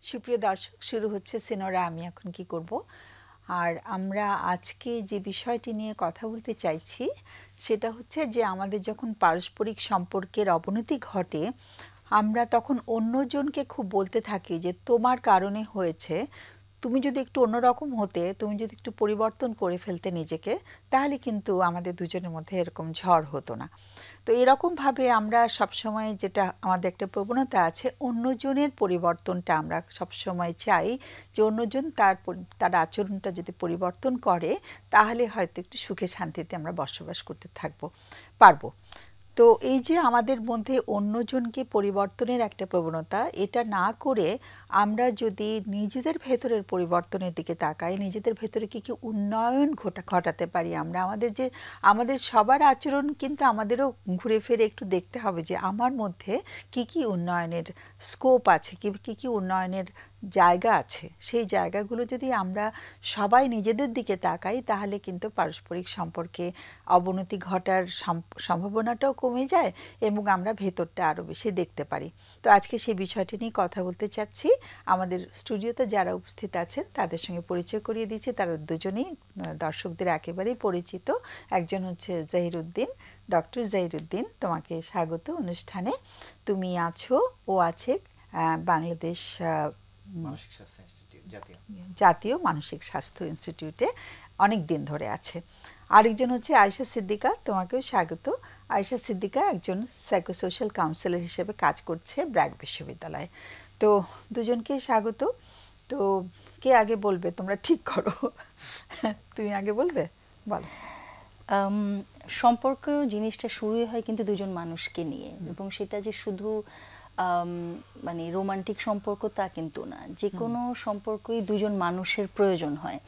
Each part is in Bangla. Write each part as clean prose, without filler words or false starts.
সুপ্রিয় দর্শক, শুরু হচ্ছে সিনোরা আমি এখন কি করব। আর আমরা আজকে যে বিষয়টি নিয়ে কথা বলতে চাইছি সেটা হচ্ছে যে আমাদের যখন পারস্পরিক সম্পর্কের অবনতি ঘটে আমরা তখন অন্যজনকে খুব বলতে থাকি যে তোমার কারণে হয়েছে, তুমি যদি একটু অন্যরকম হতে, তুমি যদি একটু পরিবর্তন করে ফেলতে নিজেকে, তাহলে কিন্তু আমাদের দুজনের মধ্যে এরকম ঝড় হতো না। তো এরকমভাবে আমরা সবসময়, যেটা আমাদের একটা প্রবণতা আছে, অন্যজনের পরিবর্তনটা আমরা সবসময় চাই যে অন্যজন তার আচরণটা যদি পরিবর্তন করে তাহলে হয়তো একটু সুখে শান্তিতে আমরা বসবাস করতে পারবো। তো এই যে আমাদের মধ্যে অন্যজনকে পরিবর্তনের একটা প্রবণতা, এটা না করে আমরা যদি নিজেদের ভেতরের পরিবর্তনের দিকে তাকাই, নিজেদের ভেতরে কি কি উন্নয়ন ঘটাতে পারি আমরা, আমাদের সবার আচরণ কিন্তু আমাদেরও ঘুরে ফিরে একটু দেখতে হবে যে আমার মধ্যে কি কি উন্নয়নের স্কোপ আছে, কি কি উন্নয়নের জায়গা আছে। সেই জায়গাগুলো যদি আমরা সবাই নিজেদের দিকে তাকাই তাহলে কিন্তু পারস্পরিক সম্পর্কে অবনতি ঘটার সম্ভাবনাটাও কমে যায় এবং আমরা ভেতরটা আরও বেশি দেখতে পারি। তো আজকে সেই বিষয়টি নিয়ে কথা বলতে চাচ্ছি। আমাদের স্টুডিওতে যারা উপস্থিত আছেন তাদের সঙ্গে পরিচয় করিয়ে দিচ্ছি। তারা দুজনেই দর্শকদের একেবারেই পরিচিত। একজন হচ্ছে জহিরুদ্দিন, ডক্টর জহিরুদ্দিন, তোমাকে স্বাগত অনুষ্ঠানে। তুমি আছো, ও আছে বাংলাদেশ জাতীয় মানসিক স্বাস্থ্য ইনস্টিটিউটে অনেক দিন ধরে আছে। আরেকজন হচ্ছে আয়েশা সিদ্দিকা, তোমাকেও স্বাগত। আয়েশা সিদ্দিকা একজন সাইকোসোশ্যাল কাউন্সিলর হিসেবে কাজ করছে ব্র্যাক বিশ্ববিদ্যালয়ে। তো দুজনকে স্বাগত। তো কে আগে বলবে, তোমরা ঠিক করো। তুমি আগে বলবে, বলো। সম্পর্ক জিনিসটা শুরুই হয় কিন্তু দুজন মানুষকে নিয়ে, এবং সেটা যে শুধু মানে রোমান্টিক সম্পর্ক তা কিন্তু না, যে কোনো সম্পর্কই দুজন মানুষের প্রয়োজন হয়।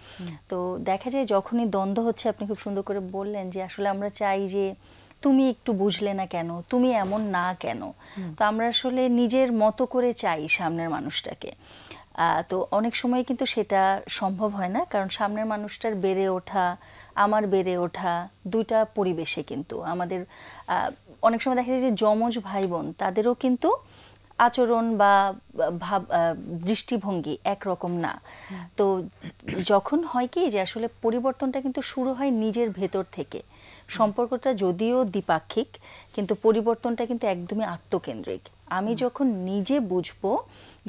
তো দেখা যায় যখনই দ্বন্দ্ব হচ্ছে, আপনি খুব সুন্দর করে বললেন যে আসলে আমরা চাই যে তুমি একটু বুঝলে না কেন, তুমি এমন না কেন। তো আমরা আসলে নিজের মতো করে চাই সামনের মানুষটাকে। তো অনেক সময় কিন্তু সেটা সম্ভব হয় না, কারণ সামনের মানুষটার বেড়ে ওঠা, আমার বেড়ে ওঠা, দুইটা পরিবেশে কিন্তু আমাদের অনেক সময় দেখা যায় যে যমজ ভাই বোন তাদেরও কিন্তু আচরণ বা ভাব দৃষ্টিভঙ্গি একরকম না। তো যখন হয় কি যে আসলে পরিবর্তনটা কিন্তু শুরু হয় নিজের ভেতর থেকে। সম্পর্কটা যদিও দ্বিপাক্ষিক, কিন্তু পরিবর্তনটা কিন্তু একদমই আত্মকেন্দ্রিক। আমি যখন নিজে বুঝবো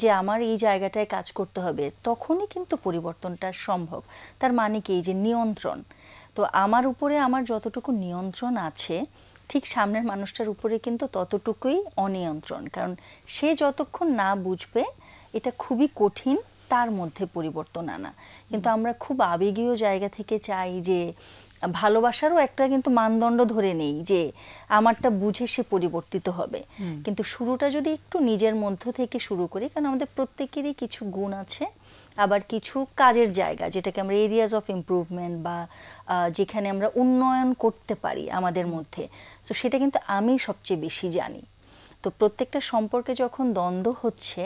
যে আমার এই জায়গাটায় কাজ করতে হবে, তখনই কিন্তু পরিবর্তনটা সম্ভব। তার মানে কি, যে নিয়ন্ত্রণ। তো আমার উপরে আমার যতটুকু নিয়ন্ত্রণ আছে, ঠিক সামনের মানুষটার উপরে কিন্তু ততটুকুই অনিয়ন্ত্রণ। কারণ সে যতক্ষণ না বুঝবে, এটা খুবই কঠিন তার মধ্যে পরিবর্তন আনা। কিন্তু আমরা খুব আবেগীয় জায়গা থেকে চাই যে ভালোবাসারও একটা কিন্তু মানদণ্ড ধরে নেই যে আমারটা বুঝে সে পরিবর্তিত হবে। কিন্তু শুরুটা যদি একটু নিজের মধ্য থেকে শুরু করি, কারণ আমাদের প্রত্যেকেরই কিছু গুণ আছে, আবার কিছু কাজের জায়গা যেটাকে আমরা এরিয়াজ অফ ইমপ্রুভমেন্ট বা যেখানে আমরা উন্নয়ন করতে পারি আমাদের মধ্যে, তো সেটা কিন্তু আমি সবচেয়ে বেশি জানি। তো প্রত্যেকটা সম্পর্কে যখন দ্বন্দ্ব হচ্ছে,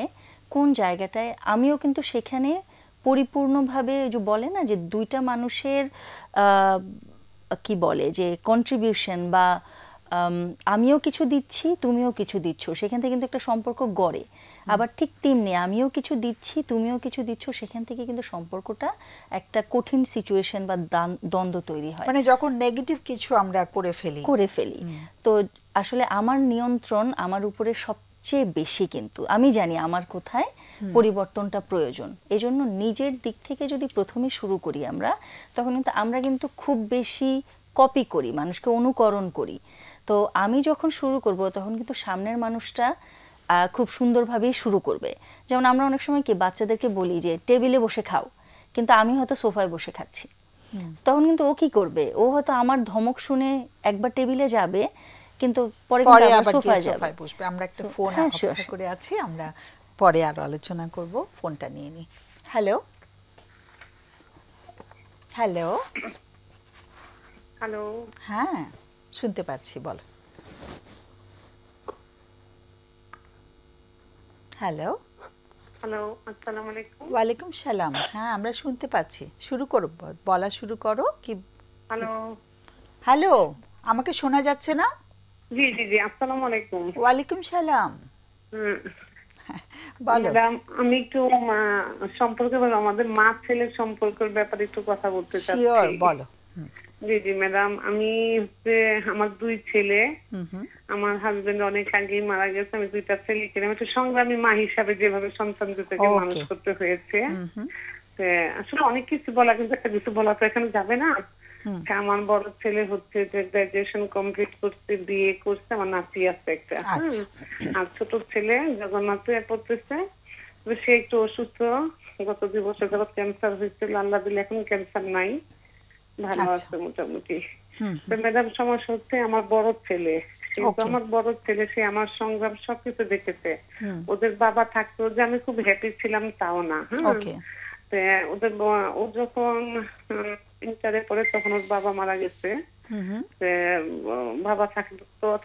কোন জায়গাটায় আমিও কিন্তু সেখানে পরিপূর্ণভাবে, যে বলে না যে দুইটা মানুষের কি বলে যে কন্ট্রিবিউশন, বা আমিও কিছু দিচ্ছি তুমিও কিছু দিচ্ছ, সেখান থেকে কিন্তু একটা সম্পর্ক গড়ে। আবার ঠিক তেমনি আমিও কিছু দিচ্ছি তুমিও কিছু দিচ্ছ, সেখান থেকে কিন্তু সম্পর্কটা একটা কঠিন সিচুয়েশন বা দ্বন্দ্ব তৈরি হয়, মানে যখন নেগেটিভ কিছু আমরা করে ফেলি। তো আসলে আমার নিয়ন্ত্রণ আমার উপরে সবচেয়ে বেশি, কিন্তু আমি জানি আমার কোথায় পরিবর্তনটা প্রয়োজন। এজন্য নিজের দিক থেকে যদি প্রথমে শুরু করি আমরা, তখন কিন্তু আমরা কিন্তু খুব বেশি কপি করি, মানুষকে অনুকরণ করি। তো আমি যখন শুরু করব, তখন কিন্তু সামনের মানুষটা খুব সুন্দরভাবেই শুরু করবে। যেমন আমরা অনেক সময় কি বাচ্চাদেরকে বলি যে টেবিলে বসে খাও, কিন্তু আমি হয়তো সোফায় বসে খাচ্ছি। তখন কিন্তু ও কি করবে, ও হয়তো আমার ধমক শুনে একবার টেবিলে যাবে, কিন্তু পরে আবার সোফায় বসবে। আমরা একটা ফোন অপেক্ষা করে আছি, আমরা পরে আরো আলোচনা করব। ফোনটা নিয়ে নি। Hello hello hello. হ্যাঁ, শুনতে পাচ্ছি, বলো। হ্যালো হ্যালো, আসসালামু আলাইকুম। ওয়ালাইকুম সালাম। হ্যাঁ, আমরা শুনতে পাচ্ছি। শুরু করো, বলা শুরু করো। কি? হ্যালো হ্যালো, আমাকে শোনা যাচ্ছে না? জি জি জি, আসসালামু আলাইকুম। ওয়ালাইকুম সালাম। বলো। ম্যাডাম আমি একটু সম্পর্কে আমাদের মা ছেলের সম্পর্কের ব্যাপারে একটু কথা বলতে শিওর, চাচ্ছি। বলো। জি জি ম্যাডাম, আমি হচ্ছে আমার দুই ছেলে, হুম। আমার হাজবেন্ড অনেক আগেই মারা গেছে। আমি দুইটা ছেলেকে নিয়ে একটু সংগ্রামী মা হিসাবে যেভাবে সন্তান দুটোকে মানুষ ওকে। করতে হয়েছে, হুম। আসলে অনেক কিছু বলা, কিন্তু একটা কিছু বলা তো এখানে যাবে না। হুম। আমার বড় ছেলে হচ্ছে যে গ্রাজুয়েশন কমপ্লিট করতে, বিয়ে করছে, আমার নাতি আছে একটা। আচ্ছা। আর ছোট ছেলে জগন্নাথে পড়তেছে। তো সে একটু অসুস্থ, গত 2 বছর যাবত ক্যান্সার হয়েছিল, আল্লাহ দিলে এখন ক্যান্সার নাই, ভালো আচ্ছা। আছে মোটামুটি। হুম। তো ম্যাডাম সমস্যা হচ্ছে আমার বড় ছেলে, কিন্তু ওকে। আমার বড় ছেলে সে আমার সংগ্রাম সবকিছু দেখেছে। হুম। ওদের বাবা থাকতো যে আমি খুব হ্যাপি ছিলাম তাও না। ওকে। তো ওদের ও যখন ইন্টারে পড়ে তখন ওর বাবা মারা গেছে। হুম। বাবা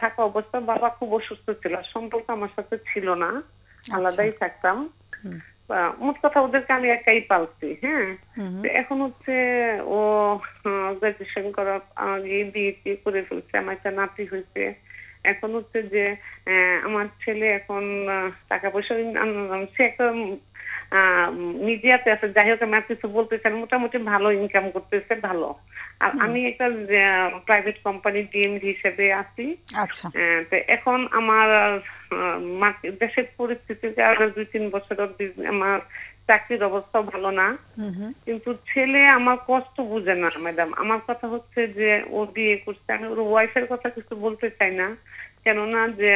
থাকা অবস্থা বাবা খুব অসুস্থ ছিল, সম্পর্ক আমার সাথে ছিল না, আলাদাই থাকতাম। মোট কথা ওদেরকে আমি একাই পালছি। তো এখন হচ্ছে ও গ্রাজুয়েশন করার আগে বিয়ে করে ফেলছে, আমার একটা নাতি হয়েছে। এখন হচ্ছে যে আমার ছেলে এখন টাকা পয়সা, সে একটা মিডিয়াতে আছে, যাই হোক আমি আর কিছু বলতে চাই, মোটামুটি ভালো ইনকাম করতেছে, ভালো। আর আমি একটা প্রাইভেট কোম্পানি ডিএমডি হিসেবে আছি। আচ্ছা। তো এখন আমার দেশের পরিস্থিতিতে আরো 2-3 বছর আমার চাকরির অবস্থা ভালো না, কিন্তু ছেলে আমার কষ্ট বুঝে না ম্যাডাম। আমার কথা হচ্ছে যে ও বিয়ে করছে, আমি ওর ওয়াইফের কথা কিছু বলতে চাই না, কেননা যে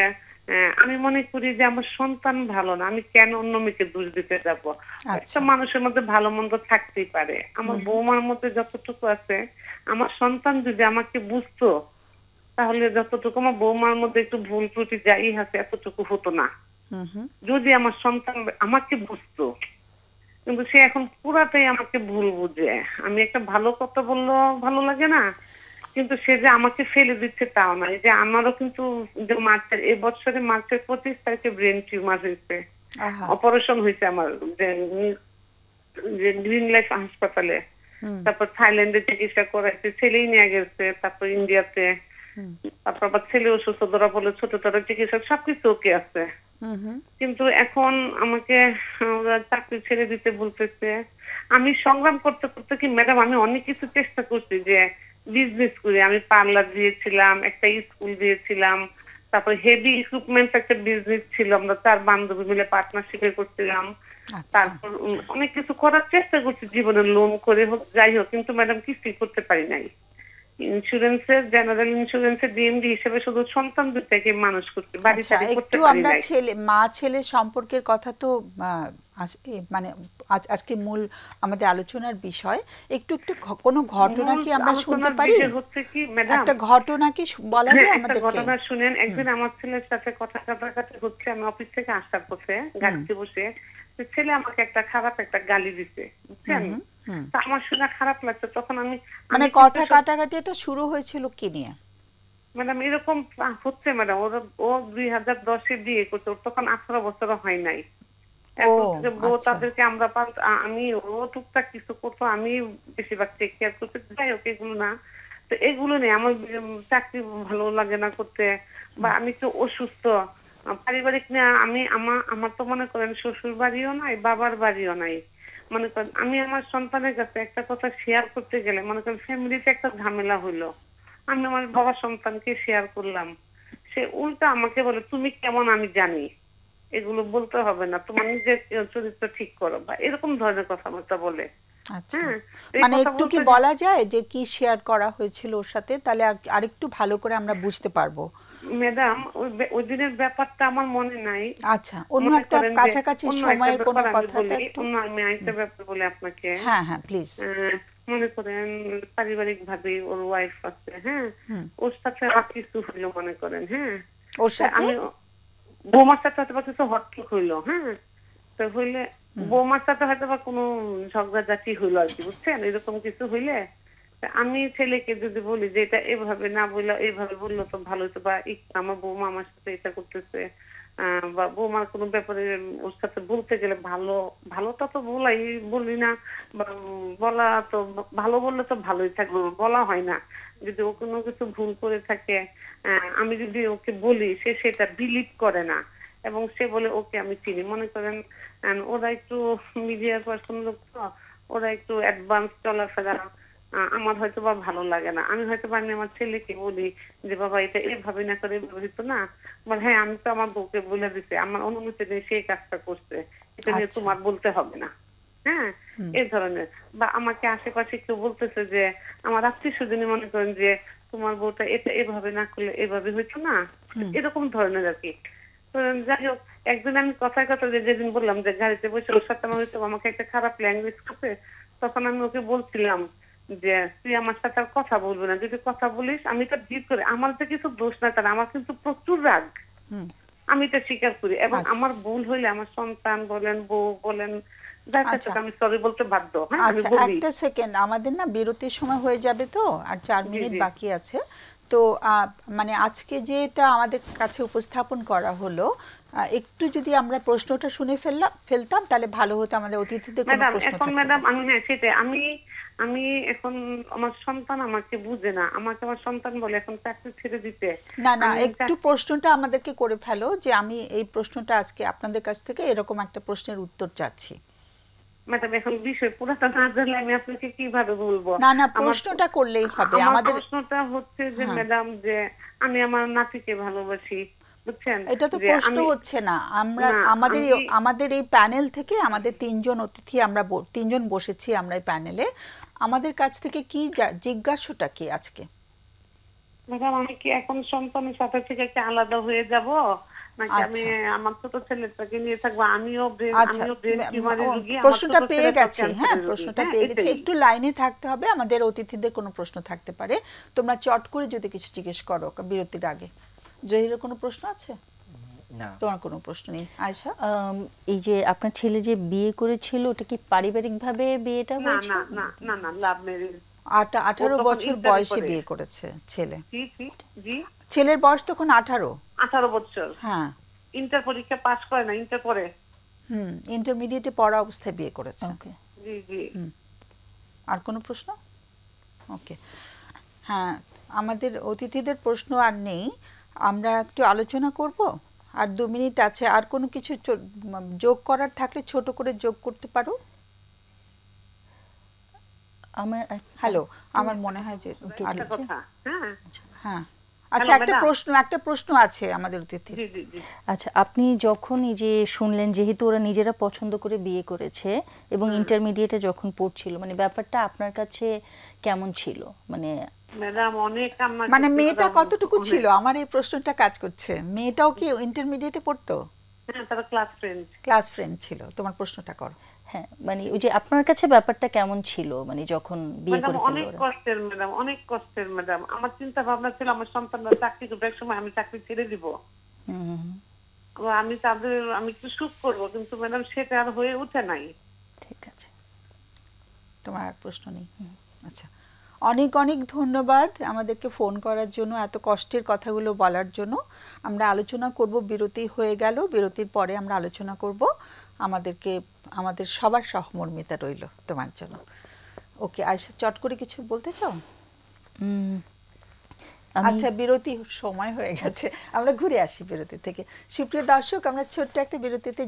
আমি মনে করি যে আমার সন্তান ভালো না, আমি কেন অন্য মেয়েকে দোষ দিতে যাব? একটা মানুষের মধ্যে ভালো মন্দ থাকতেই পারে, আমার বৌমার মধ্যে যতটুকু আছে, আমার সন্তান যদি আমাকে বুঝতো তাহলে যতটুকু আমার বৌমার মধ্যে একটু ভুল ত্রুটি যাই আছে এতটুকু হতো না, যদি আমার সন্তান আমাকে বুঝতো। কিন্তু সে এখন পুরাটাই আমাকে ভুল বুঝে। আমি একটা ভালো কথা বললেও ভালো লাগে না, কিন্তু সে যে আমাকে ফেলে দিচ্ছে তাও না। এই যে আমারও কিন্তু এবছরে মার্চের 25 তারিখে ব্রেন টিউমার হয়েছে, অপারেশন হয়েছে আমার গ্রিন লাইফ হাসপাতালে। তারপর থাইল্যান্ডে চিকিৎসা করাইছে, ছেলেই নিয়ে গেছে, তারপর ইন্ডিয়াতে, তারপর আবার ছেলে অসুস্থ, ধরা বলে ছোট ছোট চিকিৎসা, সবকিছু ওকে আছে। কিন্তু এখন আমাকে চাকরি ছেড়ে দিতে বলতেছে। আমি সংগ্রাম করতে করতে কি ম্যাডাম আমি অনেক কিছু চেষ্টা করছি যে বিজনেস করি। আমি পার্লার দিয়েছিলাম, একটা স্কুল দিয়েছিলাম, তারপর হেভি ইকুইপমেন্ট একটা বিজনেস ছিল, আমরা 4 বান্ধবী মিলে পার্টনারশিপে করছিলাম। তারপর অনেক কিছু করার চেষ্টা করছি জীবনে, লোন করে হোক যাই হোক, কিন্তু ম্যাডাম কিছুই করতে পারি নাই। ইন্স্যুরেন্সের, জেনারেল ইন্স্যুরেন্সের ডিএমডি হিসেবে শুধু সন্তান দুটাকে মানুষ করতে, বাড়ি সারি করতে একটু পারি আমরা নাই। মা ছেলের সম্পর্কের কথা তো মানে আজকে মূল আমাদের আলোচনার বিষয়। একটু একটু কোনো ঘটনা কি আমরা শুনতে পারি? হচ্ছে কি ম্যাডাম, একটা ঘটনা কি বলা যায় আমাদেরকে? একটা ঘটনা শুনেন। একদিন আমার ছেলের সাথে কথা কাটাকাটি হচ্ছে, আমি অফিস থেকে আসার পথে গাড়িতে বসে, ছেলে আমাকে একটা খারাপ একটা গালি দিছে, বুঝছেন? আমার শুনে খারাপ লাগছে। তখন আমি মানে কথা কাটাকাটি এটা শুরু হয়েছিল কি নিয়ে ম্যাডাম? এরকম হচ্ছে ম্যাডাম, ও 2010-এ বিয়ে করছে, ওর তখন 18 বছর হয় নাই। তাদেরকে আমরা আমি ও টুকটাক কিছু করতো, আমি বেশিরভাগ টেক কেয়ার করতে, যাই হোক এগুলো না। তো এগুলো নেই, আমার চাকরি ভালো লাগে না করতে, বা আমি তো অসুস্থ, পারিবারিক নিয়ে আমি আমার তো মনে করেন শ্বশুর বাড়িও নাই, বাবার বাড়িও নাই। মনে করেন আমি আমার সন্তানের কাছে একটা কথা শেয়ার করতে গেলে মনে করেন ফ্যামিলিতে একটা ঝামেলা হইলো, আমি আমার বাবার সন্তানকে শেয়ার করলাম, সে উল্টা আমাকে বলে তুমি কেমন আমি জানি, এগুলো বলতে হবে না, তোমার নিজের চরিত্র ঠিক করো, বা এরকম ধরনের কথাবার্তা বলে। মানে একটু কি বলা যায় যে কি শেয়ার করা হয়েছিল ওর সাথে, তাহলে আরেকটু ভালো করে আমরা বুঝতে পারবো? ম্যাডাম ওই দিনের ব্যাপারটা আমার মনে নাই। আচ্ছা, অন্য একটা কাছাকাছি সময়ের কোনো কথাটা একটু আমি আরেকটা ব্যাপার বলি আপনাকে। হ্যাঁ হ্যাঁ প্লিজ। মনে করেন পারিবারিক ভাবে ওর ওয়াইফ আছে, ওর সাথে আর কিছু হইলো, মনে করেন ওর সাথে আমি বৌমার সাথে হয়তো কিছু হট্টক হইলো, তো হইলে বৌমার সাথে হয়তো বা কোনো ঝগড়াঝাটি হইলো আর কি, বুঝছেন? এরকম কিছু হইলে আমি ছেলেকে যদি বলি যে এটা এভাবে না বললে এইভাবে বললো তো ভালো হতো, বা আমার বৌমা আমার সাথে এটা করতেছে, বা বৌমার কোনো ব্যাপারে ওর সাথে বলতে গেলে ভালোটা তো বলি না, বা বলা তো ভালো বললে তো ভালোই থাকবে, বলা হয় না। যদি ও কোনো কিছু ভুল করে থাকে, আমি যদি ওকে বলি, সে সেটা বিলিভ করে না। এবং সে বলে ওকে আমি চিনি। মনে করেন ওরা একটু মিডিয়ার পার্সন লোক, তো ওরা একটু অ্যাডভান্স চলাফেরা, আমার হয়তো বা ভালো লাগে না। আমি হয়তো আমি আমার ছেলেকে বলি যে বাবা এটা এভাবে না করে এভাবে হতো না, বল হ্যাঁ আমি তো আমার বউকে বলে দিতে, আমার অনুমতি নেই, সেই কাজটা করছে, এটা নিয়ে তোমার বলতে হবে না। হ্যাঁ, এই ধরনের। বা আমাকে আশেপাশে কেউ বলতেছে যে আমার আত্মীয় স্বজনই মনে করেন যে তোমার বউটা এটা এভাবে না করলে এভাবে হইতো না, এরকম ধরনের আর কি। তো যাই হোক, একদিন আমি কথায় কথা যেদিন বললাম যে গাড়িতে বসে ওর সাথে আমার হয়তো আমাকে একটা খারাপ ল্যাঙ্গুয়েজ করছে, তখন আমি ওকে বলছিলাম যে তুই আমার সাথে আর কথা বলবি না, যদি কথা বলিস আমি তো জিদ করি, আমার তো কিছু দোষ না, তার আমার কিন্তু প্রচুর রাগ, আমি এটা স্বীকার করি। এবং আমার ভুল হইলে আমার সন্তান বলেন, বউ বলেন, যার কাছে আমি সরি বলতে বাধ্য। হ্যাঁ, আমি আচ্ছা, বলি। একটা সেকেন্ড, আমাদের না বিরতির সময় হয়ে যাবে, তো আর 4 মিনিট বাকি আছে। তো মানে আজকে যেটা আমাদের কাছে উপস্থাপন করা হলো, একটু যদি আমরা প্রশ্নটা শুনে ফেলতাম তাহলে ভালো হতো, আমাদের অতিথিদের কোনো প্রশ্ন থাকতো। এখন ম্যাডাম আমি, হ্যাঁ সেটাই, আমি এখন আমার সন্তান আমাকে বুঝে না, আমাকে আমার সন্তান বলে এখন চাকরি ছেড়ে দিতে। না না, একটু প্রশ্নটা আমাদেরকে করে ফেলো যে আমি এই প্রশ্নটা আজকে আপনাদের কাছ থেকে এরকম একটা প্রশ্নের উত্তর চাচ্ছি। ম্যাডাম এখন বিষয় পুরাটা না জানলে আমি আপনাকে কিভাবে বলবো? না না, প্রশ্নটা করলেই হবে। আমাদের প্রশ্নটা হচ্ছে যে ম্যাডাম যে আমি আমার নাতিকে ভালোবাসি, বুঝছেন? এটা তো প্রশ্ন হচ্ছে না। আমরা আমাদের এই প্যানেল থেকে আমাদের 3 জন অতিথি, আমরা 3 জন বসেছি আমরা এই প্যানেলে, আমাদের কাছ থেকে কি জিজ্ঞাসাটা কি আজকে? ম্যাডাম আমি কি এখন সন্তানের সাথে থেকে কি আলাদা হয়ে যাব, নাকি আমি আমার ছোট ছেলেটাকে নিয়ে থাকবো? আমিও ব্রেন টিউমারের রোগী। প্রশ্নটা পেয়ে গেছি, হ্যাঁ প্রশ্নটা পেয়ে গেছি। একটু লাইনে থাকতে হবে, আমাদের অতিথিদের কোনো প্রশ্ন থাকতে পারে, তোমরা চট করে যদি কিছু জিজ্ঞেস করো বিরতির আগে। জহিরের কোনো প্রশ্ন আছে? না, তোমার কোনো প্রশ্ন নেই। আয়েশা, এই যে আপনার ছেলে যে বিয়ে করেছিল, ওটা কি পারিবারিকভাবে বিয়েটা হয়েছে? না না না না, লাভ ম্যারেজ। 18 বছর বয়সে বিয়ে করেছে ছেলে। জি জি, ছেলের বয়স তখন 18 বছর। হ্যাঁ, ইন্টার পরীক্ষা পাস করে না, ইন্টার পরে ইন্টারমিডিয়েটে পড়া অবস্থায় বিয়ে করেছে। ওকে, জি জি। আর কোনো প্রশ্ন? ওকে, হ্যাঁ আমাদের অতিথিদের প্রশ্ন আর নেই, আমরা একটু আলোচনা করব, আর 2 মিনিট আছে। আর কোনো কিছু যোগ করার থাকলে ছোট করে যোগ করতে পারো। হ্যালো, আমার মনে হয় যে হ্যাঁ, আচ্ছা একটা প্রশ্ন আছে আমাদের অতিথি। আচ্ছা, আপনি যখন এই যে শুনলেন যেহেতু ওরা নিজেরা পছন্দ করে বিয়ে করেছে এবং ইন্টারমিডিয়েটে যখন পড়ছিল, মানে ব্যাপারটা আপনার কাছে কেমন ছিল? মানে ম্যাডাম অনেক মানে মেয়েটা কতটুকু ছিল, আমার এই প্রশ্নটা কাজ করছে। মেয়েটাও কি ইন্টারমিডিয়েটে পড়তো? হ্যাঁ, তার ক্লাস ফ্রেন্ড ছিল। তোমার প্রশ্নটা করো। হ্যাঁ, মানে ওই যে আপনার কাছে ব্যাপারটা কেমন ছিল, মানে যখন বিয়ে করে ফেললো? অনেক কষ্টের ম্যাডাম, অনেক কষ্টের ম্যাডাম। আমার চিন্তা ভাবনা ছিল আমার সন্তানরা চাকরি করবে, এক সময় আমি চাকরি ছেড়ে দিব, আমি একটু সুখ করবো, কিন্তু ম্যাডাম সেটা আর হয়ে ওঠে নাই। ঠিক আছে, তোমার আর প্রশ্ন নেই? আচ্ছা, অনেক অনেক ধন্যবাদ আমাদেরকে ফোন করার জন্য, এত কষ্টের কথাগুলো বলার জন্য। আমরা আলোচনা করব, বিরতি হয়ে গেল, বিরতির পরে আমরা আলোচনা করব। আমাদের সবার সহমর্মিতা রইল তোমার জন্য। ওকে, আয়েশা চট করে কিছু বলতে চাও? আচ্ছা, বিরতি সময় হয়ে গেছে, আমরা ঘুরে আসি বিরতি থেকে। সুপ্রিয় দর্শক, আমরা ছোট্ট একটা বিরতিতে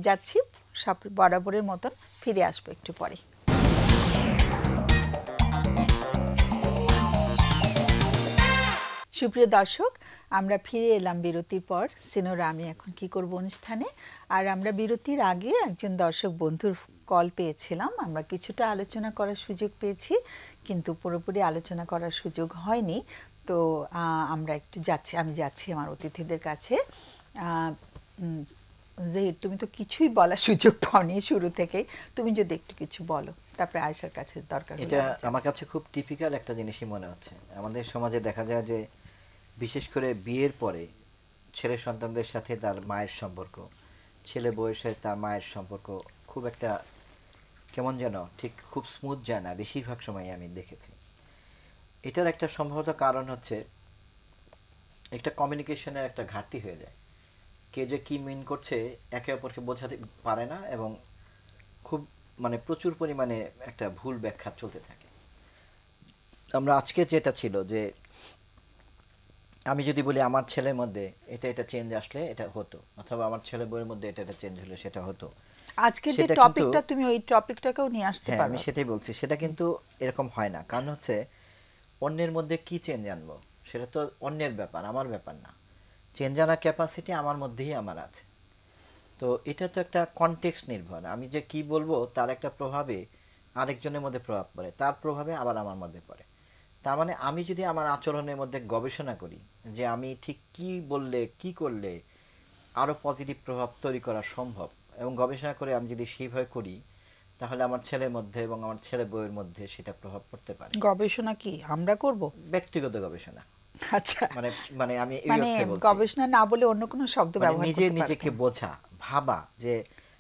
যাচ্ছি, সব বরাবরের মতন ফিরে আসবো একটু পরে। সুপ্রিয় দর্শক, আমরা ফিরে এলাম বিরতির পর। সিনোরা আমি এখন কি করব অনুষ্ঠানে। আর আমরা বিরতির আগে একজন দর্শক বন্ধুর কল পেয়েছিলাম, আমরা কিছুটা আলোচনা করার সুযোগ পেয়েছি, কিন্তু পুরোপুরি আলোচনা করার সুযোগ হয়নি। তো আমরা আমি যাচ্ছি আমার অতিথিদের কাছে। যে তুমি তো কিছুই বলার সুযোগ পাওনি শুরু থেকেই, তুমি যদি একটু কিছু বলো, তারপরে আয়েশার কাছে দরকার। এটা আমার কাছে খুব টিপিক্যাল একটা জিনিসই মনে হচ্ছে। আমাদের সমাজে দেখা যায় যে বিশেষ করে বিয়ের পরে ছেলে সন্তানদের সাথে তার মায়ের সম্পর্ক, ছেলে বউয়ের সাথে তার মায়ের সম্পর্ক খুব একটা কেমন যেন ঠিক খুব স্মুথ যায় না বেশিরভাগ সময় আমি দেখেছি। এটার একটা সম্ভবত কারণ হচ্ছে একটা কমিউনিকেশনের একটা ঘাটতি হয়ে যায়। কে যে কী মিন করছে একে অপরকে বোঝাতে পারে না, এবং খুব মানে প্রচুর পরিমাণে একটা ভুল ব্যাখ্যা চলতে থাকে। আমরা আজকে যেটা ছিল যে আমি যদি বলি আমার ছেলের মধ্যে এটা এটা চেঞ্জ আসলে এটা হতো, অথবা আমার ছেলে বউয়ের মধ্যে এটা এটা চেঞ্জ হলে সেটা হতো, আজকের যে টপিকটা তুমি ওই টপিকটাকেও নিয়ে আসতে হ্যাঁ পারো। আমি সেটাই বলছি, সেটা কিন্তু এরকম হয় না। কারণ হচ্ছে অন্যের মধ্যে কি চেঞ্জ আনবো সেটা তো অন্যের ব্যাপার, আমার ব্যাপার না। চেঞ্জ আনার ক্যাপাসিটি আমার মধ্যেই আমার আছে। তো এটা তো একটা কনটেক্সট নির্ভর, আমি যে কি বলবো তার একটা প্রভাবে আরেকজনের মধ্যে প্রভাব পড়ে, তার প্রভাবে আবার আমার মধ্যে পড়ে। তার মানে আমি যদি আমার আচরণের মধ্যে গবেষণা করি যে আমি ঠিক কি বললে কি করলে আরও পজিটিভ প্রভাব তৈরি করা সম্ভব, এবং গবেষণা করে আমি যদি সেইভাবে করি, তাহলে আমার ছেলের মধ্যে এবং আমার ছেলে বউয়ের মধ্যে সেটা প্রভাব পড়তে পারে। গবেষণা কি আমরা করব? ব্যক্তিগত গবেষণা। আচ্ছা, মানে মানে আমি এই মানে অর্থে বলছি, গবেষণা না বলে অন্য কোনো শব্দ মানে ব্যবহার নিজে করতে নিজেকে পারবেন। বোঝা, ভাবা যে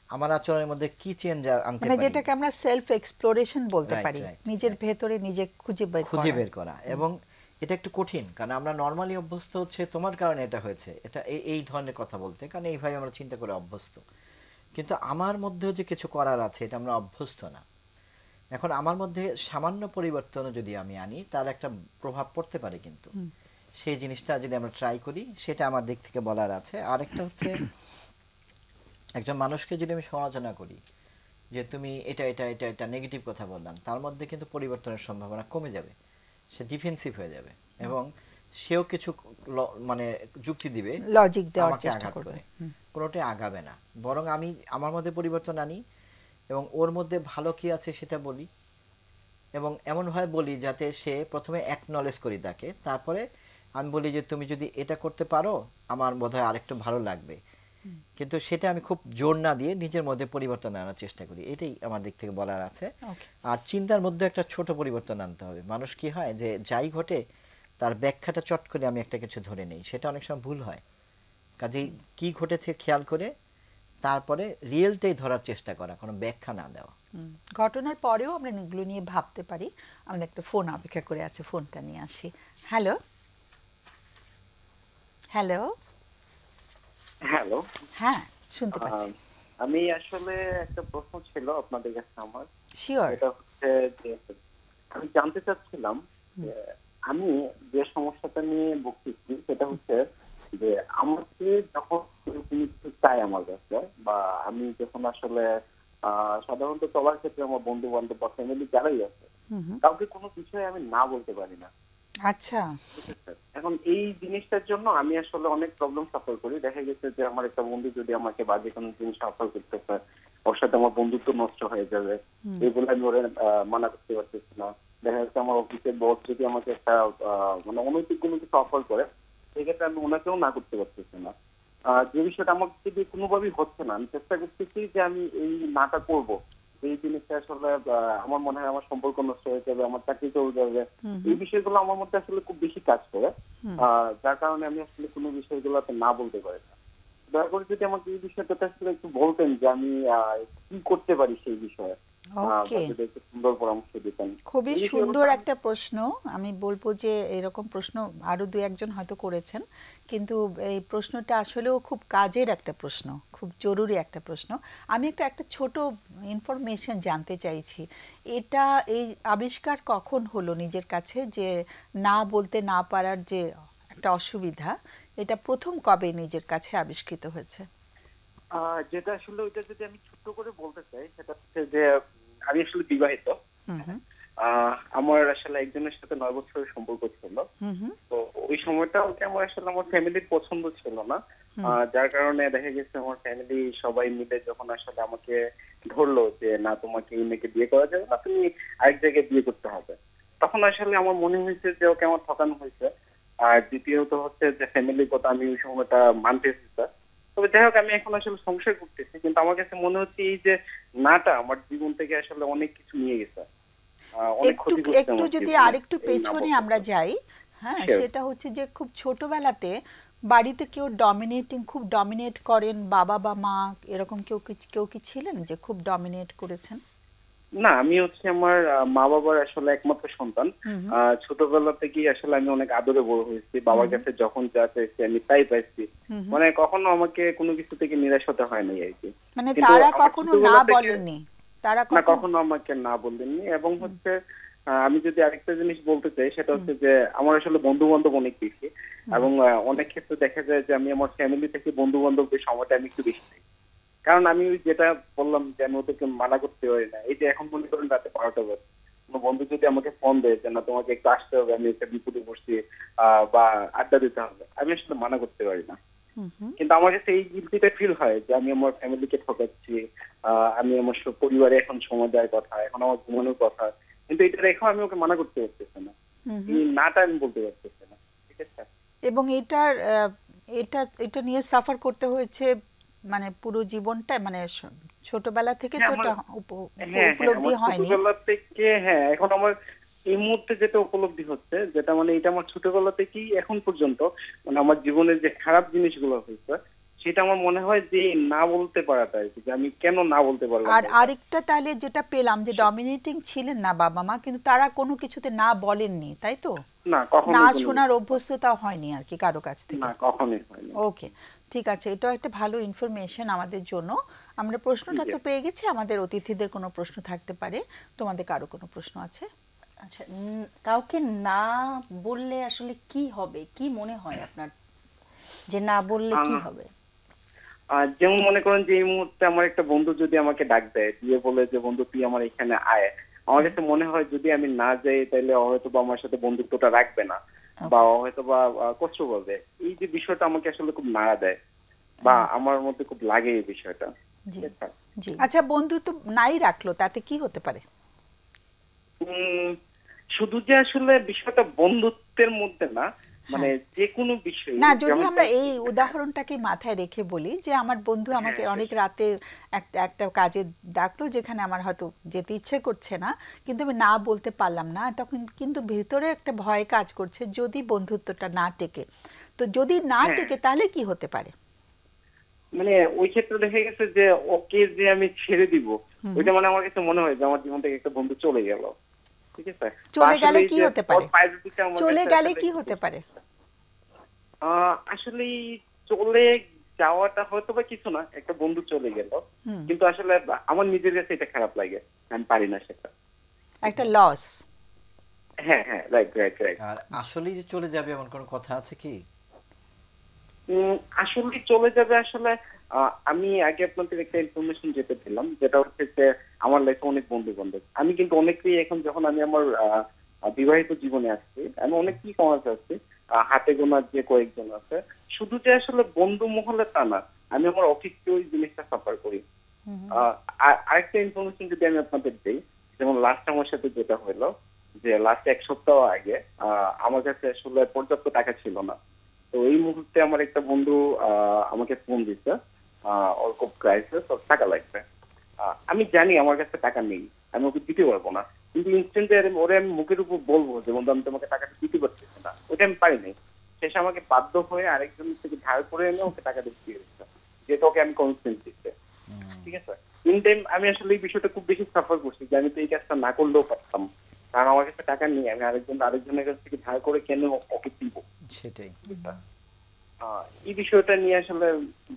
আমার আচরণের মধ্যে কি চেঞ্জ আনতে মানে পারি। যেটাকে আমরা সেলফ এক্সপ্লোরেশন বলতে Right, পারি, right, নিজের right. ভেতরে নিজে খুঁজে বের করা। এবং এটা একটু কঠিন, কারণ আমরা নর্মালি অভ্যস্ত হচ্ছে তোমার কারণে এটা হয়েছে, এটা এই ধরনের কথা বলতে, কারণ এইভাবে আমরা চিন্তা করে অভ্যস্ত। কিন্তু আমার মধ্যেও যে কিছু করার আছে এটা আমরা অভ্যস্ত না। এখন আমার মধ্যে সামান্য পরিবর্তনও যদি আমি আনি তার একটা প্রভাব পড়তে পারে, কিন্তু সেই জিনিসটা যদি আমরা ট্রাই করি সেটা আমার দিক থেকে বলার আছে। আরেকটা হচ্ছে একজন মানুষকে যদি আমি সমালোচনা করি যে তুমি এটা এটা এটা এটা নেগেটিভ কথা বললাম, তার মধ্যে কিন্তু পরিবর্তনের সম্ভাবনা কমে যাবে, সে ডিফেন্সিভ হয়ে যাবে এবং সেও কিছু মানে যুক্তি দিবে, লজিক দেওয়ার আমাকে চেষ্টা আঘাত করবে। করে, কোনোটাই আগাবে না। বরং আমি আমার মধ্যে পরিবর্তন আনি এবং ওর মধ্যে ভালো কি আছে সেটা বলি, এবং এমনভাবে বলি যাতে সে প্রথমে অ্যাকনলেজ করি তাকে, তারপরে আমি বলি যে তুমি যদি এটা করতে পারো আমার বোধহয় আরেকটু ভালো লাগবে। কিন্তু সেটা আমি খুব জোর না দিয়ে নিজের মধ্যে পরিবর্তন আনার চেষ্টা করি, এটাই আমার দিক থেকে বলার আছে। আর চিন্তার মধ্যে একটা ছোট পরিবর্তন আনতে হবে। মানুষ কি হয় যে যাই ঘটে তার ব্যাখ্যাটা চট করে আমি একটা কিছু ধরে নেই, সেটা অনেক সময় ভুল হয়। কাজেই কি ঘটেছে খেয়াল করে তারপরে রিয়েলটাই ধরার চেষ্টা করা, কোনো ব্যাখ্যা না দেওয়া। ঘটনার পরেও আমরা এগুলো নিয়ে ভাবতে পারি। আমাদের একটা ফোন অপেক্ষা করে আছে, ফোনটা নিয়ে আসি। হ্যালো হ্যালো হ্যালো, হ্যাঁ শুনতে পাচ্ছি। আমি আসলে একটা প্রশ্ন ছিল আপনাদের কাছে আমার। শিওর। এটা হচ্ছে যে আমি জানতে চাচ্ছিলাম যে আমি যে সমস্যাটা নিয়ে ভুগতেছি সেটা হচ্ছে যে আমাকে যখন কোনো কিছু চাই আমার কাছে, বা আমি যখন আসলে সাধারণত চলার ক্ষেত্রে আমার বন্ধু বান্ধব বা ফ্যামিলি যারাই আছে কাউকে কোনো বিষয়ে আমি না বলতে পারি না। আচ্ছা, এখন এই জিনিসটার জন্য আমি আসলে অনেক প্রবলেম সাফার করি। দেখা গেছে যে আমার একটা বন্ধু যদি আমাকে বাজে কোনো জিনিস সাফার করতেছে, ওর সাথে আমার বন্ধুত্ব নষ্ট হয়ে যাবে, এগুলো আমি ওরা মানা করতে পারতেছি না। দেখা যাচ্ছে আমার অফিসের বস যদি আমাকে একটা মানে অনৈতিক কোনো কিছু অফার করে, সেক্ষেত্রে আমি ওনাকেও না করতে পারতেছি না। যে বিষয়টা আমার যদি কোনোভাবেই হচ্ছে না, আমি চেষ্টা করতেছি যে আমি এই নাটা করবো, এই জিনিসটা আসলে আমার মনে হয় আমার সম্পর্ক নষ্ট হয়ে যাবে, আমার চাকরি চলে যাবে। এই বিষয়গুলো আমার মধ্যে আসলে খুব বেশি কাজ করে, যার কারণে আমি আসলে কোনো বিষয়গুলোতে না বলতে পারি না। দয়া করে যদি আমাকে এই বিষয়টা আসলে একটু বলতেন যে আমি কি করতে পারি সেই বিষয়ে, যদি একটু সুন্দর পরামর্শ দিতেন। খুবই সুন্দর একটা প্রশ্ন। আমি বলবো যে এরকম প্রশ্ন আরো দু একজন হয়তো করেছেন, কিন্তু এই প্রশ্নটা আসলেও খুব কাজের একটা প্রশ্ন, খুব জরুরি একটা প্রশ্ন। আমি একটা ছোট ইনফরমেশন জানতে চাইছি। এটা এই আবিষ্কার কখন হলো নিজের কাছে যে না বলতে না পারার যে একটা অসুবিধা, এটা প্রথম কবে নিজের কাছে আবিষ্কৃত হয়েছে? যেটা আসলে ওইটা যদি আমি ছোট্ট করে বলতে চাই, সেটা হচ্ছে যে আমি আসলে বিবাহিত। আমার আসলে একজনের সাথে 9 বছরের সম্পর্ক ছিল। তো ওই সময়টা আমার আসলে আমার ফ্যামিলির পছন্দ ছিল না, যার কারণে দেখা গেছে আমার ফ্যামিলি সবাই মিলে যখন আসলে আমাকে ধরলো যে না তোমাকে এই মেয়েকে বিয়ে করা যাবে না, তুমি আরেক জায়গায় বিয়ে করতে হবে, তখন আসলে আমার মনে হয়েছে যে ওকে আমার ঠকানো হয়েছে। আর দ্বিতীয়ত হচ্ছে যে ফ্যামিলির কথা আমি ওই সময়টা মানতেছি। তবে যাই হোক, আমি এখন আসলে সংসার করতেছি, কিন্তু আমার কাছে মনে হচ্ছে এই যে নাটা আমার জীবন থেকে আসলে অনেক কিছু নিয়ে গেছে। একটু যদি আরেকটু পেছনে আমরা যাই, হ্যাঁ, সেটা হচ্ছে যে খুব ছোটবেলাতে বাড়িতে কেউ খুব ডমিনেট করেন, বাবা বা মা এরকম কেউ কি ছিলেন যে খুব ডমিনেট করেছেন? না, আমি হচ্ছে আমার মা বাবার আসলে একমাত্র সন্তান। ছোটবেলা থেকেই আসলে আমি অনেক আদরে বড় হয়েছি, বাবার কাছে যখন যা চাইছি আমি তাই পাইছি, মানে কখনো আমাকে কোনো কিছু থেকে নিরাশ হতে হয় নাই আর কি। মানে তারা কখনো না বলেননি? তারা কখনো আমাকে না বলেননি। এবং হচ্ছে আমি যদি আরেকটা জিনিস বলতে চাই, সেটা হচ্ছে যে আমার আসলে বন্ধু বান্ধব অনেক বেশি, এবং অনেক ক্ষেত্রে দেখা যায় যে আমি আমার ফ্যামিলি থেকে বন্ধু বান্ধবদের সময়টা আমি একটু বেশি পাই। কারণ আমি ওই যেটা বললাম যে আমি ওদেরকে মানা করতে পারি না। এই যে এখন মনে করেন রাতে 12টা বাজে, কোনো বন্ধু যদি আমাকে ফোন দেয় যে না তোমাকে একটু আসতে হবে, আমি একটা বিপদে পড়ছি বা আড্ডা দিতে হবে, আমি আসলে মানা করতে পারি না। কিন্তু আমার কাছে এই গিল্টিটা ফিল হয় যে আমি আমার ফ্যামিলিকে ঠকাচ্ছি, আমি আমার পরিবারে এখন সময় দেওয়ার কথা, এখন আমার ঘুমানোর কথা, কিন্তু এটা রেখেও আমি ওকে মানা করতে পারতেছি না, নাটা আমি বলতে পারতেছি না। ঠিক আছে, এবং এটা এটা নিয়ে সাফার করতে হয়েছে মানে পুরো জীবনটা, মানে ছোটবেলা থেকে তো এটা উপলব্ধি হয়নি। ছোটবেলা থেকে, হ্যাঁ, এখন আমার এই মুহূর্তে যেটা উপলব্ধি হচ্ছে, যেটা মানে এটা আমার ছোটবেলা থেকেই এখন পর্যন্ত মানে আমার জীবনের যে খারাপ জিনিসগুলো হয়েছে, সেটা আমার মনে হয় যে না বলতে পারাটা আর কি, যে আমি কেন না বলতে পারবো। আর আরেকটা তাহলে যেটা পেলাম যে ডমিনেটিং ছিলেন না বাবা মা, কিন্তু তারা কোনো কিছুতে না বলেননি, তাই তো? না, কখনো না শোনার অভ্যস্ততা হয়নি আর কি কারো কাছ থেকে? না, কখনোই হয়নি। ওকে, ঠিক আছে, এটা একটা ভালো ইনফরমেশন আমাদের জন্য। আমরা প্রশ্নটা তো পেয়ে গেছি, আমাদের অতিথিদের কোনো প্রশ্ন থাকতে পারে, তোমাদের কারো কোনো প্রশ্ন আছে? আচ্ছা, কাউকে না বললে আসলে কি হবে, কি মনে হয় আপনার যে না বললে কি হবে? যেমন মনে করেন যে এই মুহূর্তে আমার একটা বন্ধু যদি আমাকে ডাক দেয়, দিয়ে বলে যে বন্ধু তুই আমার এখানে আয়, আমার কাছে মনে হয় যদি আমি না যাই তাহলে হয়তো বা আমার সাথে বন্ধুত্বটা রাখবে না, বা হয়তো বা কষ্ট করবে। এই যে বিষয়টা আমাকে আসলে খুব নাড়া দেয়, বা আমার মধ্যে খুব লাগে এই বিষয়টা। আচ্ছা, বন্ধুত্ব নাই রাখলো তাতে কি হতে পারে? শুধু যে আসলে বিষয়টা বন্ধুত্বের মধ্যে না, মানে যে কোনো বিষয় না, যদি আমরা এই উদাহরণটাকে মাথায় রেখে বলি যে আমার বন্ধু আমাকে অনেক রাতে একটা কাজে ডাকলো যেখানে আমার হয়তো যেতে ইচ্ছে করছে না, কিন্তু আমি না বলতে পারলাম না, তখন কিন্তু ভিতরে একটা ভয় কাজ করছে যদি বন্ধুত্বটা না টেকে। তো যদি না টেকে তাহলে কি হতে পারে? মানে ওই ক্ষেত্রে দেখা গেছে যে ওকে যে আমি ছেড়ে দিব, ওইটা মানে আমার কাছে মনে হয় যে আমার জীবন থেকে একটা বন্ধু চলে গেল। ঠিক আছে, চলে গেলে কি হতে পারে? চলে গেলে কি হতে পারে? আসলে চলে যাওয়াটা হয়তো বা কিছু না, একটা বন্ধু চলে গেল, কিন্তু আসলে আমার নিজের কাছে এটা খারাপ লাগে, আমি পারি না, সেটা একটা লস। হ্যাঁ, হ্যাঁ, রাইট, রাইট, রাইট। আর আসলে যে চলে যাবে এমন কোন কথা আছে কি? আসলে চলে যাবে, আসলে আমি আগে আপনাদের একটা ইনফরমেশন যেতে পেলাম, যেটা হচ্ছে যে আমার লাইফে অনেক বন্ধু বান্ধব, আমি কিন্তু অনেকেই এখন যখন আমি আমার বিবাহিত জীবনে আসছি, আমি অনেকেই সমাজ আসছি, হাতে গোনার যে কয়েকজন আছে, শুধু যে আসলে বন্ধু মহলে তা না, আমি আমার অফিসে ওই জিনিসটা সাফার করি। আরেকটা ইনফরমেশন যদি আমি আপনাদের দিই, যেমন লাস্ট আমার সাথে যেটা হলো যে লাস্ট এক সপ্তাহ আগে আমার কাছে আসলে পর্যাপ্ত টাকা ছিল না। তো এই মুহূর্তে আমার একটা বন্ধু আমাকে ফোন দিচ্ছে, ওর খুব ক্রাইসিস, ওর টাকা লাগবে। আমি জানি আমার কাছে টাকা নেই, আমি ওকে দিতে পারবো না, কিন্তু ইনস্ট্যান্টে ওরে আমি মুখের উপর বলবো যে বন্ধু আমি তোমাকে টাকাটা দিতে পারছি না, ওটা আমি পারিনি। শেষে আমাকে বাধ্য হয়ে আরেকজন থেকে ধার করে এনে ওকে টাকা দিয়ে দিচ্ছে, যেটা ওকে আমি কনফিডেন্স দিচ্ছে। ঠিক আছে, ইন টাইম আমি আসলে এই বিষয়টা খুব বেশি সাফার করছি যে আমি তো এই কাজটা না করলেও পারতাম, কারণ আমার কাছে টাকা নেই, আমি আরেকজনের কাছ থেকে ধার করে কেন ওকে দিব। সেটাই, এই বিষয়টা নিয়ে আসলে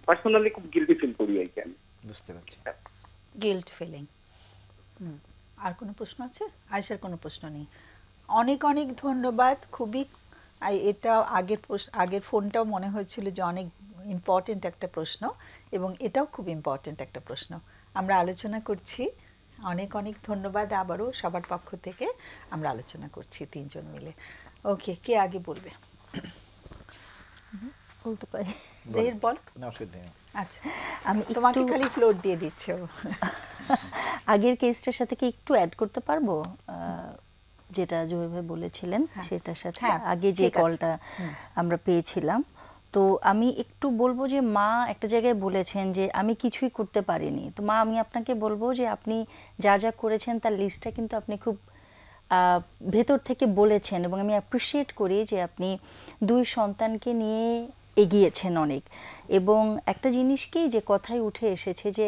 পার্সোনালি খুব গিল্টি ফিল করি আর কি আমি। বুঝতে পারছি, গিল্ট ফিলিং। আর কোনো প্রশ্ন আছে? আয়েশার কোনো প্রশ্ন নেই? অনেক অনেক ধন্যবাদ। খুবই এটা আগের ফোনটাও মনে হয়েছিল যে অনেক ইম্পর্টেন্ট একটা প্রশ্ন, এবং এটাও খুব ইম্পর্টেন্ট একটা প্রশ্ন আমরা আলোচনা করছি। অনেক অনেক ধন্যবাদ আবারও সবার পক্ষ থেকে আমরা আলোচনা করছি তিনজন মিলে। ওকে, কে আগে বলবে? বলতে পারি। জহির বল। আচ্ছা, আমি তোমাকে খালি ফ্লোর দিয়ে দিচ্ছি। আগের কেসটার সাথে কি একটু অ্যাড করতে পারবো, যেটা জহির ভাই বলেছিলেন সেটার সাথে আগে যে কলটা আমরা পেয়েছিলাম। তো আমি একটু বলবো যে মা একটা জায়গায় বলেছেন যে আমি কিছুই করতে পারিনি। তো মা, আমি আপনাকে বলবো যে আপনি যা যা করেছেন তার লিস্টটা কিন্তু আপনি খুব ভেতর থেকে বলেছেন, এবং আমি অ্যাপ্রিসিয়েট করি যে আপনি দুই সন্তানকে নিয়ে এগিয়েছেন অনেক। এবং একটা জিনিস কি যে কথাই উঠে এসেছে যে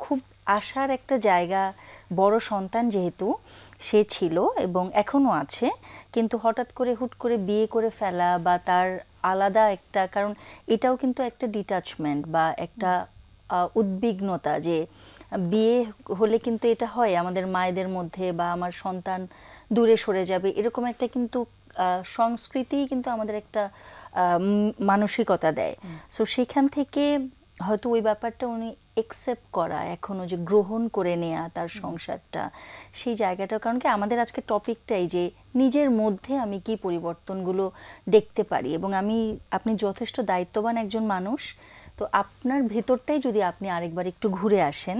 খুব আশার একটা জায়গা, বড় সন্তান যেহেতু সে ছিল এবং এখনও আছে, কিন্তু হঠাৎ করে হুট করে বিয়ে করে ফেলা বা তার আলাদা একটা, কারণ এটাও কিন্তু একটা ডিটাচমেন্ট বা একটা উদ্বিগ্নতা, যে বিয়ে হলে কিন্তু এটা হয় আমাদের মায়েদের মধ্যে, বা আমার সন্তান দূরে সরে যাবে, এরকম একটা কিন্তু সংস্কৃতি কিন্তু আমাদের একটা মানসিকতা দেয়। সো সেখান থেকে হয়তো ওই ব্যাপারটা উনি একসেপ্ট করা, এখনো যে গ্রহণ করে নেয়া তার সংসারটা, সেই জায়গাটা। কারণ কি আমাদের আজকে টপিকটাই যে নিজের মধ্যে আমি কি পরিবর্তনগুলো দেখতে পারি, এবং আপনি যথেষ্ট দায়িত্ববান একজন মানুষ। তো আপনার ভেতরটাই যদি আপনি আরেকবার একটু ঘুরে আসেন,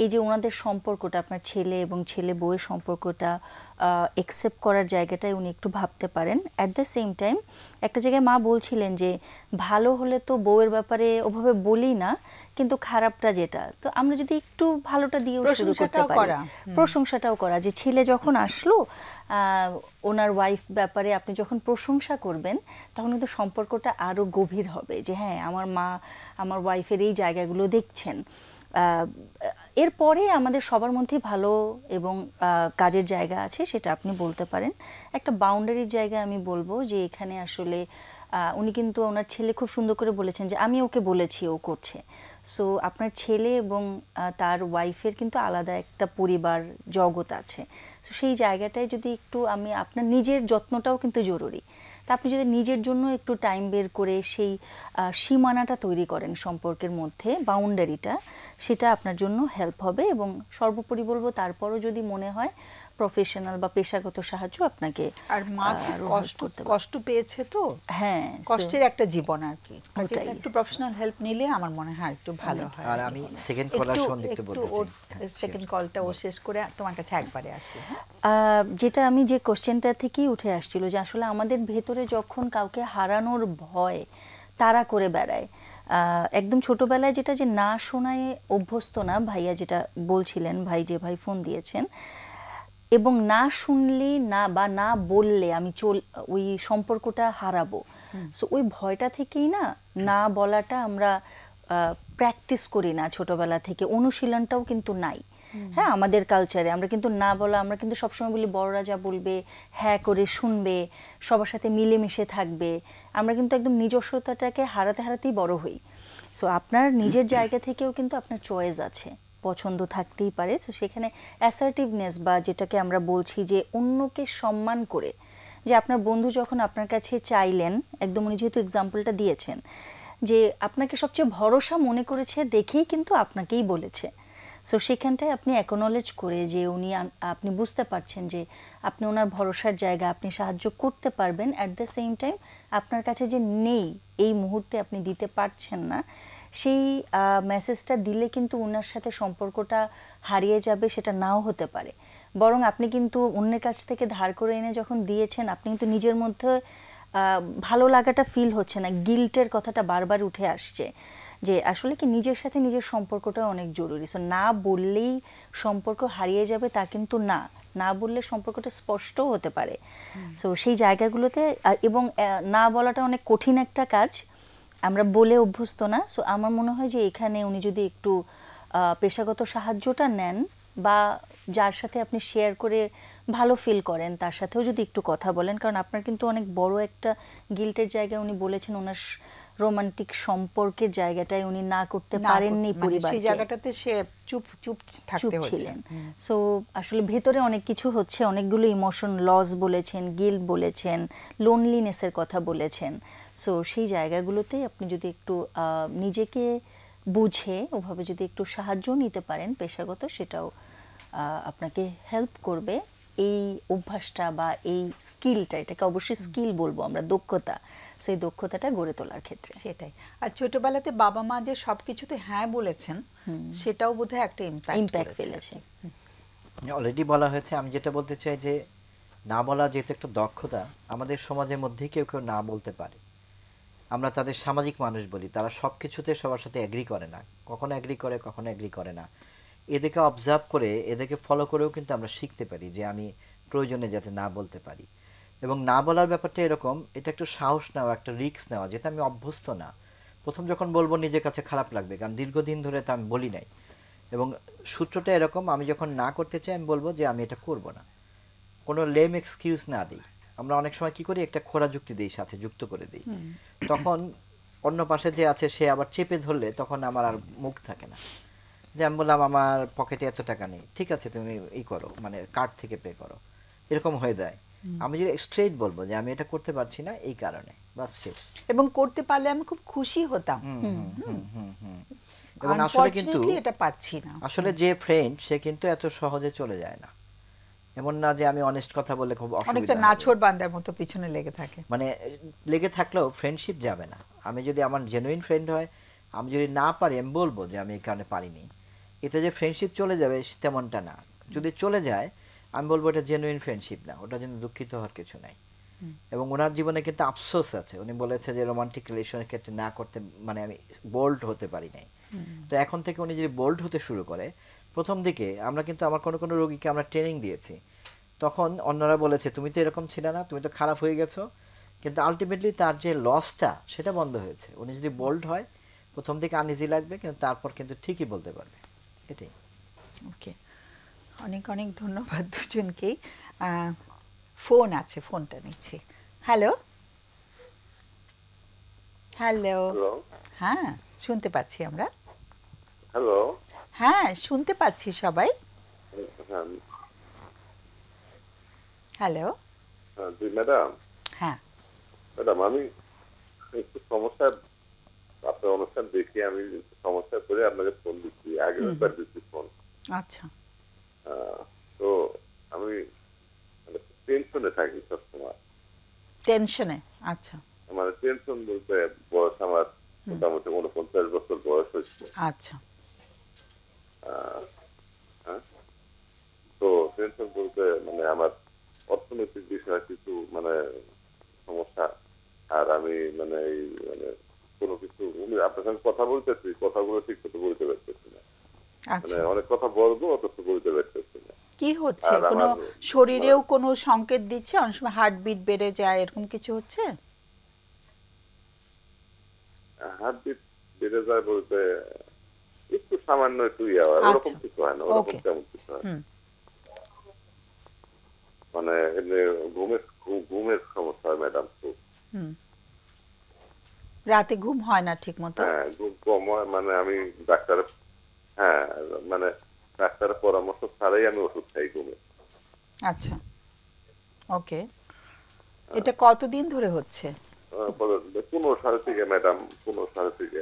এই যে ওনাদের সম্পর্কটা, আপনার ছেলে এবং ছেলে বউয়ের সম্পর্কটা একসেপ্ট করার জায়গাটায় উনি একটু ভাবতে পারেন। অ্যাট দ্য সেম টাইম একটা জায়গায় মা বলছিলেন যে ভালো হলে তো বউয়ের ব্যাপারে ওভাবে বলি না, কিন্তু খারাপটা যেটা, তো আমরা যদি একটু ভালোটা দিয়ে শুরু করতে পারি, প্রশংসাটাও করা, যে ছেলে যখন আসলো ওনার ওয়াইফ ব্যাপারে আপনি যখন প্রশংসা করবেন, তখন কিন্তু সম্পর্কটা আরো গভীর হবে, যে হ্যাঁ আমার মা আমার ওয়াইফের এই জায়গাগুলো দেখছেন। এরপরে আমাদের সবার মধ্যেই ভালো এবং কাজের জায়গা আছে, সেটা আপনি বলতে পারেন। একটা বাউন্ডারির জায়গা আমি বলবো যে এখানে আসলে উনি কিন্তু ওনার ছেলে খুব সুন্দর করে বলেছেন যে আমি ওকে বলেছি, ও করছে। সো আপনার ছেলে এবং তার ওয়াইফের কিন্তু আলাদা একটা পরিবার জগৎ আছে। সো সেই জায়গাটায় যদি একটু আপনার নিজের যত্নটাও কিন্তু জরুরি। তা আপনি যদি নিজের জন্য একটু টাইম বের করে সেই সীমানাটা তৈরি করেন সম্পর্কের মধ্যে, বাউন্ডারিটা, সেটা আপনার জন্য হেল্প হবে। এবং সর্বোপরি বলবো, তারপরও যদি মনে হয় প্রফেশনাল বা পেশাগত সাহায্য আপনাকে, আর মা কষ্ট পেয়েছে, তো হ্যাঁ কষ্টের একটা জীবন আর কি, একটু প্রফেশনাল হেল্প নিলে আমার মনে হয় একটু ভালো হয়। আর আমি সেকেন্ড কলার সঙ্গে একটু বলতে চাই, সেকেন্ড কলটা ও শেষ করে তোমার কাছে একবারে আসি। যেটা আমি যে কোশ্চেনটা থেকেই উঠে আসছিল, যে আসলে আমাদের ভেতরে যখন কাউকে হারানোর ভয় তারা করে বেড়ায়, একদম ছোটবেলায় যেটা যে না শোনায় অভ্যস্ত না, ভাইয়া যেটা বলছিলেন, ভাই ফোন দিয়েছেন, এবং না শুনলে না বললে আমি ওই সম্পর্কটা হারাবো। সো ওই ভয়টা থেকেই না বলাটা আমরা প্র্যাকটিস করি না ছোটবেলা থেকে, অনুশীলনটাও কিন্তু নাই। হ্যাঁ, আমাদের কালচারে আমরা কিন্তু না বলা, আমরা কিন্তু সবসময় বলি বড়রা যা বলবে হ্যাঁ করে শুনবে, সবার সাথে মিলেমিশে থাকবে। আমরা কিন্তু একদম নিজস্বতাটাকে হারাতেই বড় হই। সো আপনার নিজের জায়গা থেকেও কিন্তু আপনার চয়েস আছে, পছন্দ থাকতেই পারে। সো সেখানে অ্যাসার্টিভনেস, বা যেটাকে আমরা বলছি যে অন্যকে সম্মান করে, যে আপনার বন্ধু যখন আপনার কাছে চাইলেন, একদম উনি যেহেতু এক্সাম্পলটা দিয়েছেন যে আপনাকে সবচেয়ে ভরসা মনে করেছে দেখেই কিন্তু আপনাকেই বলেছে। সো সেখানটায় আপনি অ্যাকনলেজ করে যে আপনি বুঝতে পারছেন যে আপনি ওনার ভরসার জায়গা, আপনি সাহায্য করতে পারবেন। অ্যাট দ্য সেম টাইম আপনার কাছে যে নেই, এই মুহূর্তে আপনি দিতে পারছেন না, সেই মেসেজটা দিলে কিন্তু ওনার সাথে সম্পর্কটা হারিয়ে যাবে, সেটা নাও হতে পারে। বরং আপনি কিন্তু অন্যের কাছ থেকে ধার করে এনে যখন দিয়েছেন, আপনি কিন্তু নিজের মধ্যে ভালো লাগাটা ফিল হচ্ছে না, গিল্টের কথাটা বারবার উঠে আসছে, যে আসলে কি নিজের সাথে নিজের সম্পর্কটা অনেক জরুরি। সো না বললেই সম্পর্ক হারিয়ে যাবে তা কিন্তু না বললে সম্পর্কটা স্পষ্টও হতে পারে। সো সেই জায়গাগুলোতে, এবং না বলাটা অনেক কঠিন একটা কাজ, আমরা বলে অভ্যস্ত না। সো আমার মনে হয় যে এখানে উনি যদি একটু পেশাগত সাহায্যটা নেন, বা যার সাথে আপনি শেয়ার করে ভালো ফিল করেন তার সাথেও যদি একটু কথা বলেন, কারণ আপনার কিন্তু অনেক বড় একটা গিল্টের জায়গায় উনি বলেছেন ওনার রোমান্টিক সম্পর্কের জায়গাটায় উনি না করতে পারেননি, পরিবার সেই জায়গাটাতে সে চুপ থাকতে হয়েছিলেন। সো আসলে ভেতরে অনেক কিছু হচ্ছে, অনেকগুলো ইমোশন, লস বলেছেন, গিল্ট বলেছেন, লোনলিনেসের কথা বলেছেন। সো সেই জায়গাগুলোতে আপনি যদি একটু নিজেকে বুঝে ওভাবে যদি একটু সাহায্য নিতে পারেন পেশাগত, সেটাও আপনাকে হেল্প করবে এই অভ্যাসটা বা এই স্কিলটা, এটাকে অবশ্যই স্কিল বলবো আমরা, দক্ষতা, সেই দক্ষতাটা গড়ে তোলার ক্ষেত্রে। সেটাই। আর ছোটবেলাতে বাবা মা যে সবকিছুতে হ্যাঁ বলেছেন, সেটাও বোধহয় একটা ইমপ্যাক্ট ফেলেছে। অলরেডি বলা হয়েছে। আমি যেটা বলতে চাই যে না বলা যেহেতু একটা দক্ষতা, আমাদের সমাজের মধ্যে কেউ না বলতে পারে। আমরা তাদের সামাজিক মানুষ বলি, তারা সব কিছুতে সবার সাথে এগ্রি করে না, কখনো এগ্রি করে কখনো এগ্রি করে না। এদেরকে অবজার্ভ করে, এদেরকে ফলো করেও কিন্তু আমরা শিখতে পারি যে আমি প্রয়োজনে যাতে না বলতে পারি। এবং না বলার ব্যাপারটা এরকম, এটা একটু সাহস নেওয়া, একটা রিস্ক নেওয়া, যেটা আমি অভ্যস্ত না। প্রথম যখন বলবো নিজের কাছে খারাপ লাগবে, কারণ দীর্ঘদিন ধরে তা আমি বলি নাই। এবং সূত্রটা এরকম, আমি যখন না করতে চাই আমি বলবো যে আমি এটা করব না, কোনো লেম এক্সকিউজ না দিই। আমরা অনেক সময় কি করি, একটা খোরা যুক্তি দিই, সাথে যুক্ত করে দিই। তখন অন্য পাশে যে আছে সে আবার চেপে ধরলে তখন আমার আর মুখ থাকে না। যে আমি বললাম আমার পকেটে এত টাকা নেই, ঠিক আছে তুমি করো, মানে কার্ড থেকে পে করো। এরকম হয়ে যায়। আমি যদি স্ট্রেট বলবো যে আমি এটা করতে পারছি না এই কারণে, বাস শেষ। এবং করতে পারলে আমি খুব খুশি হতাম, এবং আসলে কিন্তু আনফরচুনেটলি এটা পারছি না। আসলে যে ফ্রেন্ড সে কিন্তু এত সহজে চলে যায় না, এমন না যে আমি অনেস্ট কথা বললে খুব অনেকটা অসুবিধা হবে। নাছোড় বান্দার মতো পিছনে লেগে থাকে। মানে লেগে থাকলেও ফ্রেন্ডশিপ যাবে না। আমি যদি আমার জেনুইন ফ্রেন্ড হয়, আমি যদি না পারি আমি বলবো যে আমি এই কারণে পারিনি, এতে যে ফ্রেন্ডশিপ চলে যাবে তেমনটা না। যদি চলে যায় আমি বলবো এটা জেনুইন ফ্রেন্ডশিপ না, ওটার জন্য দুঃখিত হওয়ার কিছু নাই। এবং ওনার জীবনে কিন্তু আফসোস আছে, উনি বলেছে যে রোমান্টিক রিলেশনের ক্ষেত্রে না করতে, মানে আমি বোল্ড হতে পারি নাই। তো এখন থেকে উনি যদি বোল্ড হতে শুরু করে, প্রথম দিকে আমরা কিন্তু আমার কোনো কোনো রোগীকে আমরা ট্রেনিং দিয়েছি, তখন অন্যরা বলেছে তুমি তো এরকম ছিলে না, তুমি তো খারাপ হয়ে গেছো, কিন্তু আলটিমেটলি তার যে লসটা সেটা বন্ধ হয়েছে। উনি যদি বোল্ড হয় প্রথম দিকে আনইজি লাগবে, কিন্তু তারপর কিন্তু ঠিকই বলতে পারবে। এটাই। ওকে, অনেক অনেক ধন্যবাদ দুজনকেই। ফোন আছে, ফোনটা নিচ্ছি। হ্যালো হ্যালো, হ্যালো হ্যাঁ শুনতে পাচ্ছি আমরা। হ্যালো হ্যাঁ শুনতে পাচ্ছি সবাই। হ্যাঁ হ্যালো, জি ম্যাডাম। হ্যাঁ ম্যাডাম আমি একটু সমস্যা, আপনার অনুষ্ঠান দেখি আমি সমস্যা করে আপনাকে ফোন দিচ্ছি, আগে একবার দিচ্ছি ফোন। আচ্ছা, তো আমি মানে টেনশনে থাকি সবসময়। টেনশনে? আচ্ছা মানে টেনশন বলতে বয়স আমার মোটামুটি 49 বছর বয়স হচ্ছে। আচ্ছা, হ্যাঁ, তো টেনশন বলতে মানে আমার অর্থনৈতিক বিষয়ে কিছু মানে সমস্যা। আর আমি মানে এই মানে কোনো কিছু আপনার সঙ্গে কথা বলতেছি, কথাগুলো ঠিক মতো বলতে পারতেছি না। মানে আচ্ছা। অনেক কথা বলবো অথচ বলতে পারতেছি না। কি হচ্ছে? আর কোনো আমার শরীরেও কোনো সংকেত দিচ্ছে? অনেক সময় হার্টবিট বেড়ে যায়, এরকম কিছু হচ্ছে? হার্টবিট বেড়ে যায় বলতে একটু সামান্য একটু ওরকম আচ্ছা, কিছু হয় না, ওরকম ওকে। তেমন কিছু হয় না। হুম, মানে এমনি ঘুমের সমস্যা হয় ম্যাডাম খুব। হুম। রাতে ঘুম হয় না ঠিক মতো? হ্যাঁ, ঘুম কম হয়। মানে আমি ডাক্তারের, হ্যাঁ মানে ডাক্তারের পরামর্শ ছাড়াই আমি ওষুধ খাই ঘুমে। আচ্ছা, ওকে। এটা কতদিন ধরে হচ্ছে? 15 সাল থেকে ম্যাডাম, 15 সাল থেকে।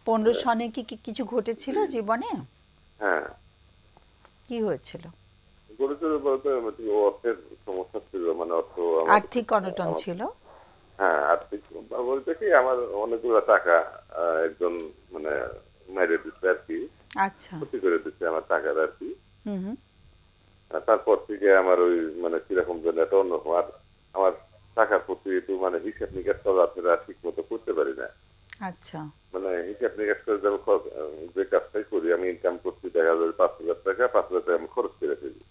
15 সনে কি কিছু ঘটেছিল জীবনে? হ্যাঁ, কি হয়েছিল? গরিবের বলতে অর্থের সমস্যা ছিল, মানে অর্থ আর্থিক অনটন ছিল? হ্যাঁ, আর্থিক বলতে কি আমার অনেকগুলো টাকা একজন মানে মেরে দিচ্ছে আর কি, আচ্ছা, ক্ষতি করে দিচ্ছে আমার টাকার আর কি। হুম হুম, তারপর থেকে আমার ওই মানে কিরকম যেন একটা অন্যরকম। আর আমার টাকার প্রতি একটু মানে হিসাব নিকাশ চলাফেরা ঠিক মতো করতে পারি না। আচ্ছা, মানে হিসাব নিকাশ করে যে কাজটাই করি, আমি ইনকাম করছি দেখা যায় 5,000 টাকা, 5,000 টাকা আমি খরচ করে ফেলি।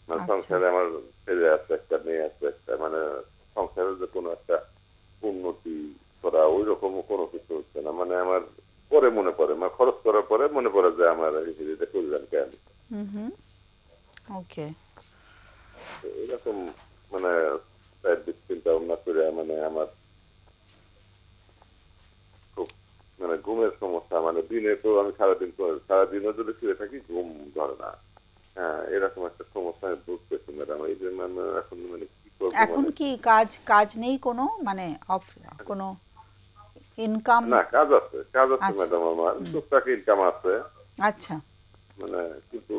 মানে আচ্ছা। সংসারে আমার ছেলে আছে একটা, মেয়ে আছে একটা, মানে সংসারে যে কোনো একটা উন্নতি করা ওই রকম কোনো কিছু হচ্ছে না। মানে আমার পরে মনে পড়ে, মানে খরচ করার পরে মনে পড়ে যে আমার এটা করলাম কেন। হুম হুম, ওকে। এরকম মানে চিন্তা ভাবনা করে মানে আমার খুব মানে ঘুমের সমস্যা। মানে দিনে তো আমি সারাদিনও যদি শুয়ে থাকি ঘুম ধরে না। হ্যাঁ, এরকম একটা সমস্যা আমি ভুগতেছি ম্যাডাম। এই যে মানে এখন মানে কি করবো, এখন মানে কি কাজ নেই কোনো, মানে কোনো ইনকাম? না কাজ আছে আচ্ছা। ম্যাডাম, আমার টুকটাক ইনকাম আছে। আচ্ছা, মানে কিন্তু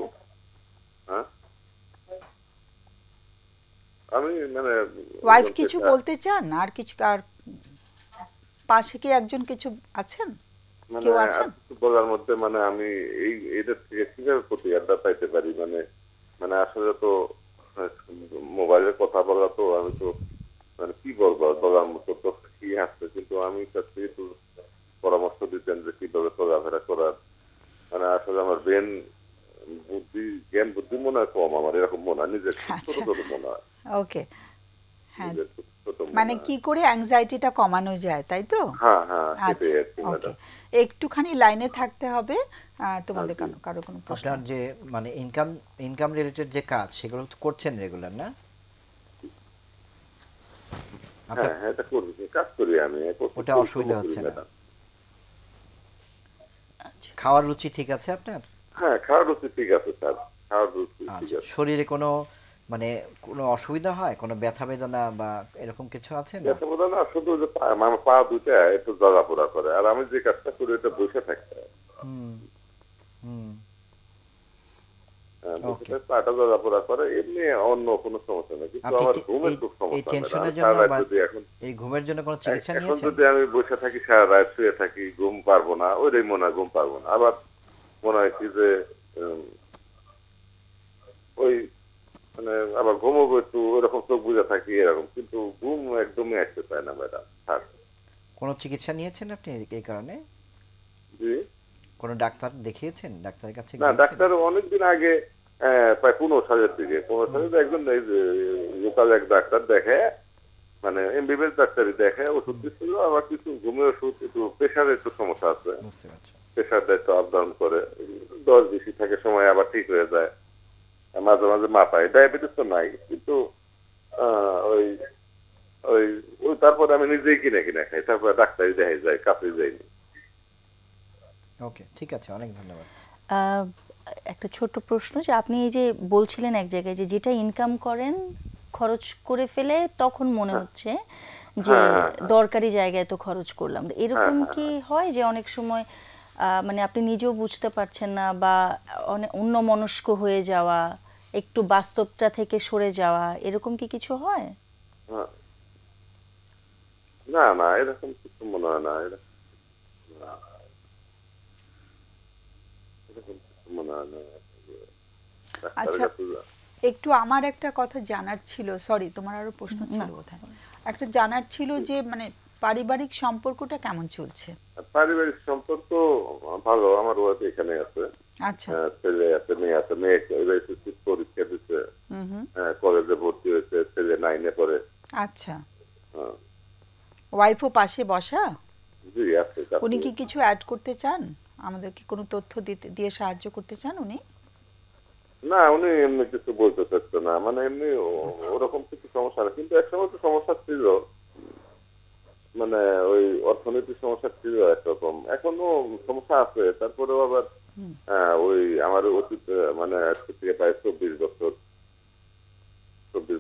হ্যাঁ আমি মানে ওয়াইফ কিছু বলতে চান? আর কিছু, আর পাশে কি একজন কিছু আছেন, মানে কেউ আছেন? বলার মধ্যে মানে আমি এদের থেকে কিভাবে প্রতিকারটা পাইতে পারি। মানে মানে আসলে তো মোবাইলে কথা বলা, তো আমি তো মানে কি বলবো, বলার মতো তো কি আছে, কিন্তু আমি কাছে একটু পরামর্শ দিতেন যে কিভাবে চলাফেরা করার। মানে আসলে আমার জ্ঞান বুদ্ধি মনে হয় কম, আমার এরকম মনে হয়, নিজের ছোট আচ্ছা, ছোট মনে হয়, ওকে। হ্যাঁ, নিজের ছোট মনে মানে হয়। কি করে অ্যাংজাইটিটা কমানো যায়, তাই তো? হ্যাঁ হ্যাঁ, আচ্ছা, সেটাই আর কি ওকে। ম্যাডাম। একটুখানি লাইনে থাকতে হবে। তোমাদের আচ্ছা। কারো কোনো প্রশ্ন? আপনার যে মানে ইনকাম রিলেটেড যে কাজ সেগুলো তো করছেন রেগুলার না? হ্যাঁ হ্যাঁ, এটা করি, কাজ করি আমি। ওটা অসুবিধা হচ্ছে না? ম্যাডাম খাওয়ার রুচি ঠিক আছে আপনার? হ্যাঁ, খাওয়ার রুচি ঠিক আছে স্যার, খাওয়ার রুচি ঠিক আচ্ছা, আছে। শরীরে কোনো মানে কোনো অসুবিধা হয়, কোনো ব্যথা বেদনা বা এরকম কিছু আছে না? ব্যথা বোধ না, শুধু যে আমার পা দুইটা একটু জ্বালাপোড়া করে, আর আমি যে কাজটা করি এটা বসে থাকতে হয়। হুম হুম বসে থাকতে পাটা জ্বালাপোড়া করে, এমনি অন্য কোনো সমস্যা নেই। কিন্তু আপনি আমার কি ঘুমের এই খুব এই সমস্যা। টেনশনের আমি জন্য সারা রাত বা যদি এখন এই ঘুমের জন্য কোনো চিকিৎসা এখন নিয়েছেন? যদি আমি বসে থাকি সারা রাত শুয়ে থাকি, ঘুম পারবো না, ওইটাই মনে হয় ঘুম পারবো না। আবার মনে হয় কি যে ওই মানে আবার ঘুমোবো একটু, ওইরকম চোখ বুঝে থাকি এরকম, কিন্তু ঘুম একদমই আসতে চায় না ম্যাডাম। থাক। কোনো চিকিৎসা নিয়েছেন আপনি এই কারণে? জি কোনো ডাক্তার দেখিয়েছেন? ডাক্তারের কাছে না, গিয়েছেন? ডাক্তার অনেকদিন আগে প্রায় 15 সালের দিকে, 15 সালে একজন এই যে লোকাল এক ডাক্তার দেখে, মানে এমবিবিএস ডাক্তারই দেখে, ওষুধ দিচ্ছিল। আবার কিছু ঘুমের ওষুধ, একটু প্রেশারের একটু সমস্যা আছে, বুঝতে পারছি। প্রেশারটা একটু আপ ডাউন করে, 10 বেশি থাকে সময় আবার ঠিক হয়ে যায়, মাঝে মাঝে মাথায়। ডায়াবেটিস তো নাই, কিন্তু ওই ওই ওই তারপরে আমি নিজেই কিনে কিনে খাই, তারপরে ডাক্তারই দেখাই যায়, কাছে যাইনি। ওকে, ঠিক আছে, অনেক ধন্যবাদ। আহ, একটা ছোট্ট প্রশ্ন, যে আপনি এই যে বলছিলেন এক জায়গায় যে যেটা ইনকাম করেন খরচ করে ফেলে, তখন মনে হচ্ছে যে দরকারি জায়গায় তো খরচ করলাম, এরকম কি হয় যে অনেক সময় মানে আপনি নিজেও বুঝতে পারছেন না, বা অনেক অন্যমনস্ক হয়ে যাওয়া, একটু বাস্তবটা থেকে সরে যাওয়া, এরকম কি কিছু হয়? হ্যাঁ। না না, এরকম কিছু মনে হয় না, এরকম কিছু মনে হয় না। আচ্ছা, একটু আমার একটা কথা জানার ছিল, সরি তোমার আরো প্রশ্ন ছিল বোধহয়, একটা জানার ছিল যে মানে পারিবারিক সম্পর্কটা কেমন চলছে? পারিবারিক সম্পর্ক ভালো, আমার ওয়াইফ এখানে আছে, আচ্ছা, ছেলে আছে, মেয়ে আছে। মেয়ে এবার এসএসসি পরীক্ষা দিচ্ছে, কলেজে ভর্তি হয়েছে, ছেলে 9-এ পড়ে। আচ্ছা, হ্যাঁ। ওয়াইফও পাশে বসা? জি আছে। উনি কি কিছু অ্যাড করতে চান, আমাদেরকে কোনো তথ্য দিয়ে সাহায্য করতে চান উনি? না, উনি এমনি কিছু বলতে চাচ্ছে না, মানে এমনি ওরকম কিছু সমস্যা না, কিন্তু একসময় তো সমস্যা ছিল, মানে ওই অর্থনৈতিক সমস্যা ছিল একরকম, এখনো সমস্যা আছে। তারপরেও আবার ওই আমার অতীত মানে আজকে থেকে প্রায় 24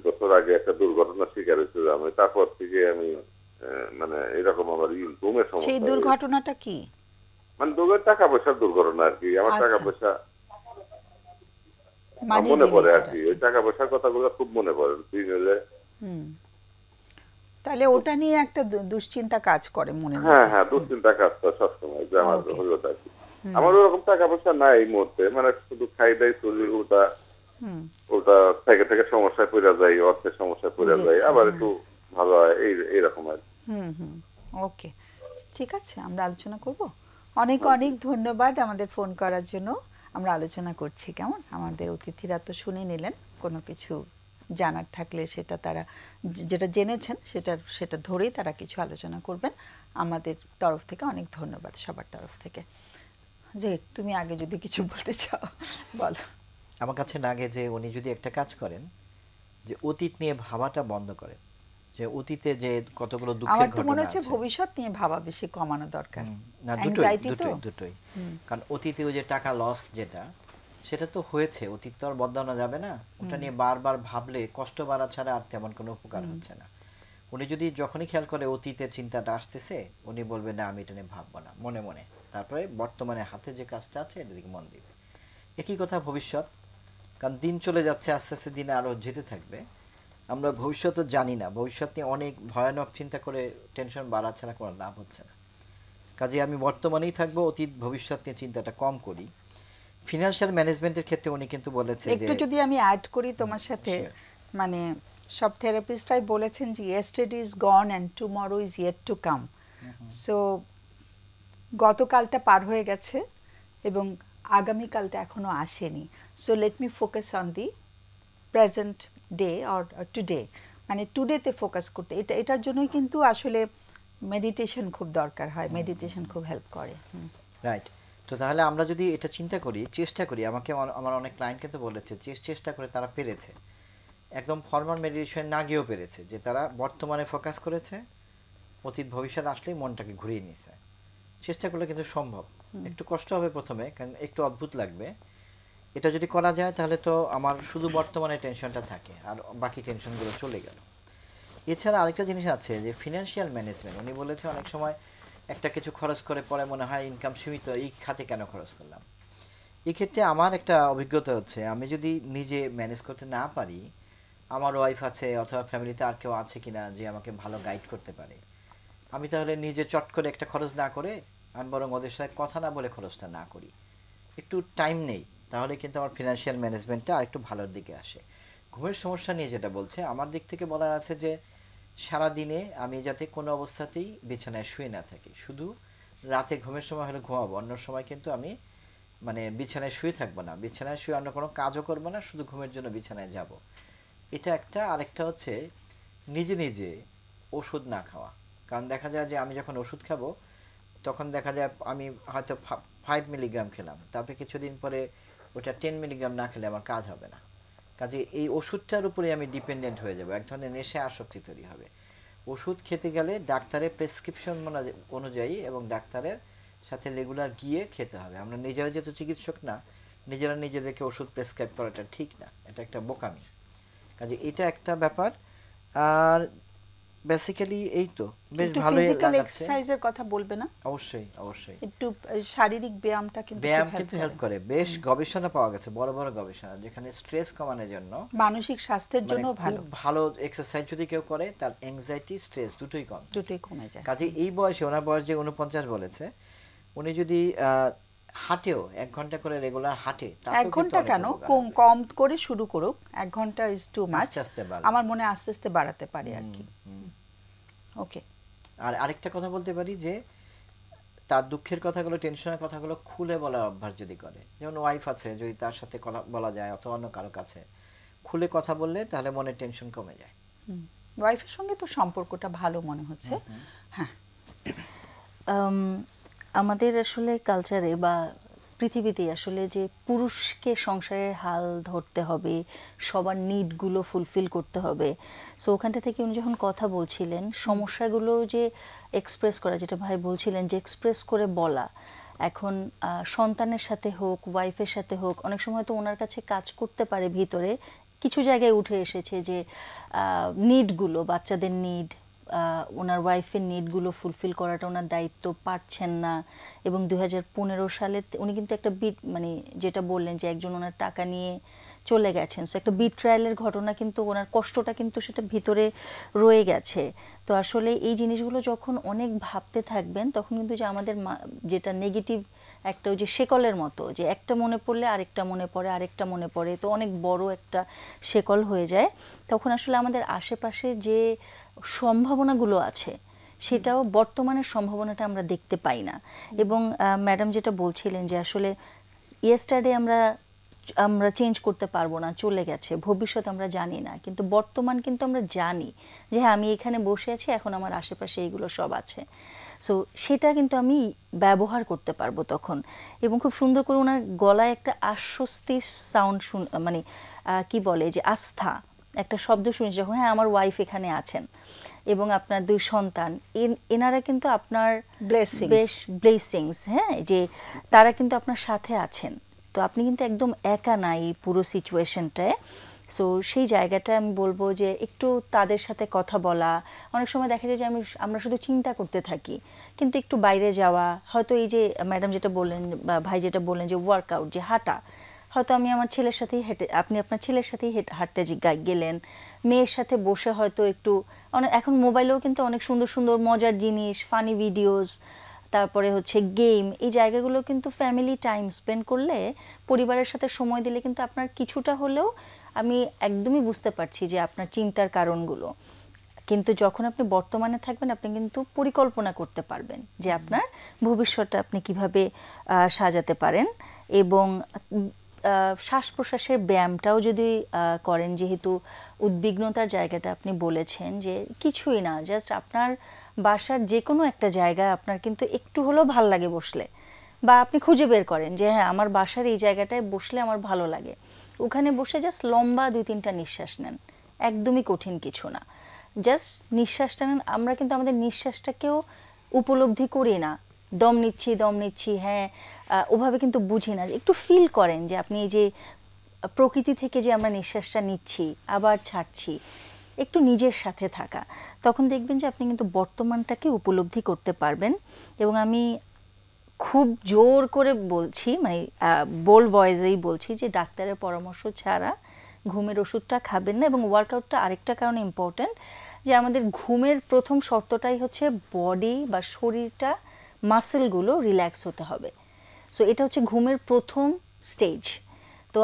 বছর আগে একটা দুর্ঘটনার শিকার হয়েছিল আমি। তারপর থেকে আমি মানে এরকম আমার ঘুমের সেই সমস্যা। দুর্ঘটনাটা কি? মানে টাকা পয়সার দুর্ঘটনা আর কি। আমার টাকা পয়সা মনে পড়ে আর কি, ওই টাকা পয়সার কথাগুলো খুব মনে পড়ে। তাহলে ওটা নিয়ে একটা দুশ্চিন্তা কাজ করে মনে? হ্যাঁ, দুশ্চিন্তা কাজ করে সবসময় যে আমার হলো আর কি। আমার ওরকম টাকা পয়সা নাই এই মুহূর্তে, মানে শুধু খাই দাই চলি, ওটা থেকে থেকে সমস্যায় পড়ে যায়, অর্থের সমস্যায় পড়ে যায়, আবার একটু ভালো হয়, এইরকম আর কি। ওকে, ঠিক আছে, আমরা আলোচনা করব। অনেক অনেক ধন্যবাদ আমাদের ফোন করার জন্য। আমরা আলোচনা করছি, কেমন? আমাদের অতিথিরা তো শুনে নিলেন, কোনো কিছু জানার থাকলে সেটা তারা যেটা জেনেছেন সেটা ধরেই তারা কিছু আলোচনা করবেন। আমাদের তরফ থেকে অনেক ধন্যবাদ, সবার তরফ থেকে। যে তুমি আগে যদি কিছু বলতে চাও বলো। আমার কাছে লাগে যে উনি যদি একটা কাজ করেন, যে অতীত নিয়ে ভাবাটা বন্ধ করেন, যে অতীতে যে কতগুলো দুঃখের ঘটনা আছে, আমার মনে হচ্ছে ভবিষ্যৎ নিয়ে ভাবা বেশি কমানো দরকার। না, দুটোই। কারণ অতীতে ওই যে টাকা লস যেটা, সেটা তো হয়েছে, অতীত তো আর বদলানো যাবে না। ওটা নিয়ে বারবার ভাবলে কষ্ট বাড়া ছাড়া আর তেমন কোনো উপকার হচ্ছে না। উনি যদি যখনই খেয়াল করে অতীতের চিন্তাটা আসতেছে, উনি বলবে না আমি এটা নিয়ে ভাববো না, মনে মনে। তারপরে বর্তমানে হাতে যে কাজটা আছে এর দিকে মন দিবে। একই কথা ভবিষ্যৎ, কারণ দিন চলে যাচ্ছে, আস্তে আস্তে দিনে আরও যেতে থাকবে। আমরা ভবিষ্যৎ জানি না, ভবিষ্যৎ নিয়ে অনেক ভয়ানক চিন্তা করে টেনশন বাড়া ছাড়া কোনো লাভ হচ্ছে না। কাজে আমি বর্তমানেই থাকবো, অতীত ভবিষ্যৎ নিয়ে চিন্তাটা কম করি। ফিনান্সিয়াল ম্যানেজমেন্টের ক্ষেত্রে উনি কিন্তু বলেছেন, একটু যদি আমি অ্যাড করি তোমার সাথে, মানে সব থেরাপিস্টরাই বলেছেন যে yesterday is gone and tomorrow is yet to come. So গতকালটা পার হয়ে গেছে এবং আগামীকালটা এখনো আসেনি। So let me focus on the present day or today, মানে টুডেতে ফোকাস করতে। এটার জন্যই কিন্তু আসলে মেডিটেশন খুব দরকার হয়, মেডিটেশন খুব হেল্প করে। রাইট। তো তাহলে আমরা যদি এটা চিন্তা করি, চেষ্টা করি, আমার অনেক ক্লায়েন্ট কিন্তু বলেছে চেষ্টা করে তারা পেরেছে, একদম ফর্মাল মেডিটেশন না গিয়েও পেরেছে, যে তারা বর্তমানে ফোকাস করেছে, অতীত ভবিষ্যৎ আসলেই মনটাকে ঘুরিয়ে নিয়েছে। চেষ্টা করলে কিন্তু সম্ভব। একটু কষ্ট হবে প্রথমে, কারণ একটু অদ্ভুত লাগবে, এটা যদি করা যায় তাহলে তো আমার শুধু বর্তমানে টেনশনটা থাকে আর বাকি টেনশনগুলো চলে গেল। এছাড়া আরেকটা জিনিস আছে যে ফিনান্সিয়াল ম্যানেজমেন্ট। উনি বলেছে অনেক সময় একটা কিছু খরচ করে পরে মনে হয় ইনকাম সীমিত, এই খাতে কেন খরচ করলাম। এক্ষেত্রে আমার একটা অভিজ্ঞতা হচ্ছে, আমি যদি নিজে ম্যানেজ করতে না পারি, আমার ওয়াইফ আছে অথবা ফ্যামিলিতে আর কেউ আছে কিনা যে আমাকে ভালো গাইড করতে পারে, আমি তাহলে নিজে চট করে একটা খরচ না করে আমি বরং ওদের সাথে কথা না বলে খরচটা না করি, একটু টাইম নেই, তাহলে কিন্তু আমার ফিনান্সিয়াল ম্যানেজমেন্টটা আরেকটু ভালোর দিকে আসে। ঘুমের সমস্যা নিয়ে যেটা বলছে, আমার দিক থেকে বলার আছে যে সারা দিনে আমি যাতে কোনো অবস্থাতেই বিছানায় শুয়ে না থাকি, শুধু রাতে ঘুমের সময় হলে ঘুমাবো, অন্য সময় কিন্তু আমি মানে বিছানায় শুয়ে থাকবো না, বিছানায় শুয়ে অন্য কোনো কাজও করবো না, শুধু ঘুমের জন্য বিছানায় যাব। এটা একটা। আরেকটা হচ্ছে নিজে নিজে ওষুধ না খাওয়া। কারণ দেখা যায় যে আমি যখন ওষুধ খাবো তখন দেখা যায় আমি হয়তো 5 মিলিগ্রাম খেলাম, তারপরে কিছুদিন পরে ওটা 10 মিলিগ্রাম না খেলে আমার কাজ হবে না। কাজে এই ওষুধটার উপরে আমি ডিপেন্ডেন্ট হয়ে যাবো, এক ধরনের নেশা আসক্তি তৈরি হবে। ওষুধ খেতে গেলে ডাক্তারের প্রেসক্রিপশন অনুযায়ী এবং ডাক্তারের সাথে রেগুলার গিয়ে খেতে হবে। আমরা নিজেরা যেহেতু চিকিৎসক না, নিজেরা নিজেদেরকে ওষুধ প্রেসক্রাইব করাটা ঠিক না, এটা একটা বোকামি। কাজে এটা একটা ব্যাপার। আর বেসিক্যালি এই তো বেশ ভালোই ফিজিক্যাল লাগাচ্ছে। এক্সারসাইজের কথা বলবে না? অবশ্যই অবশ্যই একটু শারীরিক ব্যায়ামটা কিন্তু ব্যায়াম কিন্তু হেল্প করে। বেশ গবেষণা পাওয়া গেছে, বড় বড় গবেষণা, যেখানে স্ট্রেস কমানোর জন্য, মানসিক স্বাস্থ্যের জন্য ভালো ভালো এক্সারসাইজ যদি কেউ করে তার অ্যাংজাইটি স্ট্রেস দুটোই কমে যায়। কাজে এই বয়সে, ওনার বয়স যে 49 বলেছে, উনি যদি হাঁটেও 1 ঘন্টা করে রেগুলার হাঁটে, 1 ঘন্টা কেন, কম করে শুরু করুক। 1 ঘন্টা ইজ টু মাচ, আমার মনে আস্তে আস্তে বাড়াতে পারে আর কি। ওকে। আর আরেকটা কথা বলতে পারি যে তার দুঃখের কথাগুলো, টেনশনের কথাগুলো খুলে বলার অভ্যাস যদি করে, যেমন ওয়াইফ আছে, যদি তার সাথে কথা বলা যায় অথবা অন্য কারো কাছে খুলে কথা বললে তাহলে মনে টেনশন কমে যায়। ওয়াইফের সঙ্গে তো সম্পর্কটা ভালো মনে হচ্ছে। হ্যাঁ, আমাদের আসলে কালচারে বা পৃথিবীতে আসলে যে পুরুষকে সংসারের হাল ধরতে হবে, সবার নিডগুলো ফুলফিল করতে হবে, সো ওখানটা থেকে উনি যখন কথা বলছিলেন সমস্যাগুলো যে এক্সপ্রেস করা, যেটা ভাই বলছিলেন যে এক্সপ্রেস করে বলা, এখন সন্তানের সাথে হোক, ওয়াইফের সাথে হোক, অনেক সময় তো ওনার কাছে কাজ করতে পারে ভিতরে, কিছু জায়গায় উঠে এসেছে যে নিডগুলো, বাচ্চাদের নিড, ওনার ওয়াইফের নিডগুলো ফুলফিল করাটা ওনার দায়িত্ব পারছেন না। এবং 2015 সালে উনি কিন্তু একটা মানে যেটা বললেন যে একজন ওনার টাকা নিয়ে চলে গেছেন, সো একটা বিট্রায়ালের ঘটনা, কিন্তু ওনার কষ্টটা কিন্তু সেটা ভিতরে রয়ে গেছে। তো আসলে এই জিনিসগুলো যখন অনেক ভাবতে থাকবেন তখন কিন্তু যে আমাদের যেটা নেগেটিভ একটা ওই যে শেকলের মতো, যে একটা মনে পড়লে আরেকটা মনে পড়ে, আরেকটা মনে পড়ে, তো অনেক বড় একটা শেকল হয়ে যায়। তখন আসলে আমাদের আশেপাশে যে সম্ভাবনাগুলো আছে সেটাও বর্তমানের সম্ভাবনাটা আমরা দেখতে পাই না। এবং ম্যাডাম যেটা বলছিলেন যে আসলে ইয়েস্টারডে আমরা চেঞ্জ করতে পারবো না, চলে গেছে, ভবিষ্যৎ আমরা জানি না, কিন্তু বর্তমান কিন্তু আমরা জানি যে হ্যাঁ আমি এখানে বসে আছি, এখন আমার আশেপাশে এইগুলো সব আছে, সো সেটা কিন্তু আমি ব্যবহার করতে পারবো তখন। এবং খুব সুন্দর করে ওনার গলায় একটা আশ্বস্তির সাউন্ড মানে কি বলে যে আস্থা একটা শব্দ শুনেছি যখন, হ্যাঁ আমার ওয়াইফ এখানে আছেন এবং আপনার 2 সন্তান, এনারা কিন্তু আপনার বেশ ব্লেসিংস, হ্যাঁ, যে তারা কিন্তু আপনার সাথে আছেন, তো আপনি কিন্তু একদম একা না এই পুরো সিচুয়েশনটায়। সো সেই জায়গাটা আমি বলবো যে একটু তাদের সাথে কথা বলা। অনেক সময় দেখা যায় যে আমরা শুধু চিন্তা করতে থাকি, কিন্তু একটু বাইরে যাওয়া, হয়তো এই যে ম্যাডাম যেটা বললেন বা ভাই যেটা বললেন যে ওয়ার্কআউট, যে হাঁটা, হয়তো আমি আমার ছেলের সাথেই আপনি আপনার ছেলের সাথেই হাঁটতে গেলেন, মেয়ের সাথে বসে হয়তো একটু, এখন মোবাইলেও কিন্তু অনেক সুন্দর সুন্দর মজার জিনিস, ফানি ভিডিওস, তারপরে হচ্ছে গেম, এই জায়গাগুলো কিন্তু ফ্যামিলি টাইম স্পেন্ড করলে, পরিবারের সাথে সময় দিলে কিন্তু আপনার কিছুটা হলেও, আমি একদমই বুঝতে পারছি যে আপনার চিন্তার কারণগুলো, কিন্তু যখন আপনি বর্তমানে থাকবেন আপনি কিন্তু পরিকল্পনা করতে পারবেন যে আপনার ভবিষ্যৎটা আপনি কিভাবে সাজাতে পারেন। এবং শ্বাস প্রশ্বাসের ব্যায়ামটাও যদি করেন, যেহেতু উদ্বিগ্নতার জায়গাটা আপনি বলেছেন যে কিছুই না, জাস্ট আপনার বাসার যে কোনো একটা জায়গায় আপনার কিন্তু একটু হলেও ভাল লাগে বসলে, বা আপনি খুঁজে বের করেন যে হ্যাঁ আমার বাসার এই জায়গাটায় বসলে আমার ভালো লাগে, ওখানে বসে জাস্ট লম্বা 2-3টা নিঃশ্বাস নেন, একদমই কঠিন কিছু না, জাস্ট নিঃশ্বাসটা নেন। আমরা কিন্তু আমাদের নিঃশ্বাসটাকেও উপলব্ধি করি না, দম নিচ্ছি, হ্যাঁ ওভাবে কিন্তু বুঝি না। একটু ফিল করেন যে আপনি এই যে প্রকৃতি থেকে যে আমরা নিঃশ্বাসটা নিচ্ছি আবার ছাড়ছি, একটু নিজের সাথে থাকা, তখন দেখবেন যে আপনি কিন্তু বর্তমানটাকে উপলব্ধি করতে পারবেন। এবং আমি খুব জোর করে বলছি, মানে বোল্ড ভয়েসেই বলছি যে ডাক্তারের পরামর্শ ছাড়া ঘুমের ওষুধটা খাবেন না। এবং ওয়ার্কআউটটা আরেকটা কারণে ইম্পর্ট্যান্ট, যে আমাদের ঘুমের প্রথম শর্তটাই হচ্ছে বডি বা শরীরটা, মাসেলগুলো রিল্যাক্স হতে হবে। সো এটা হচ্ছে ঘুমের প্রথম স্টেজ। তো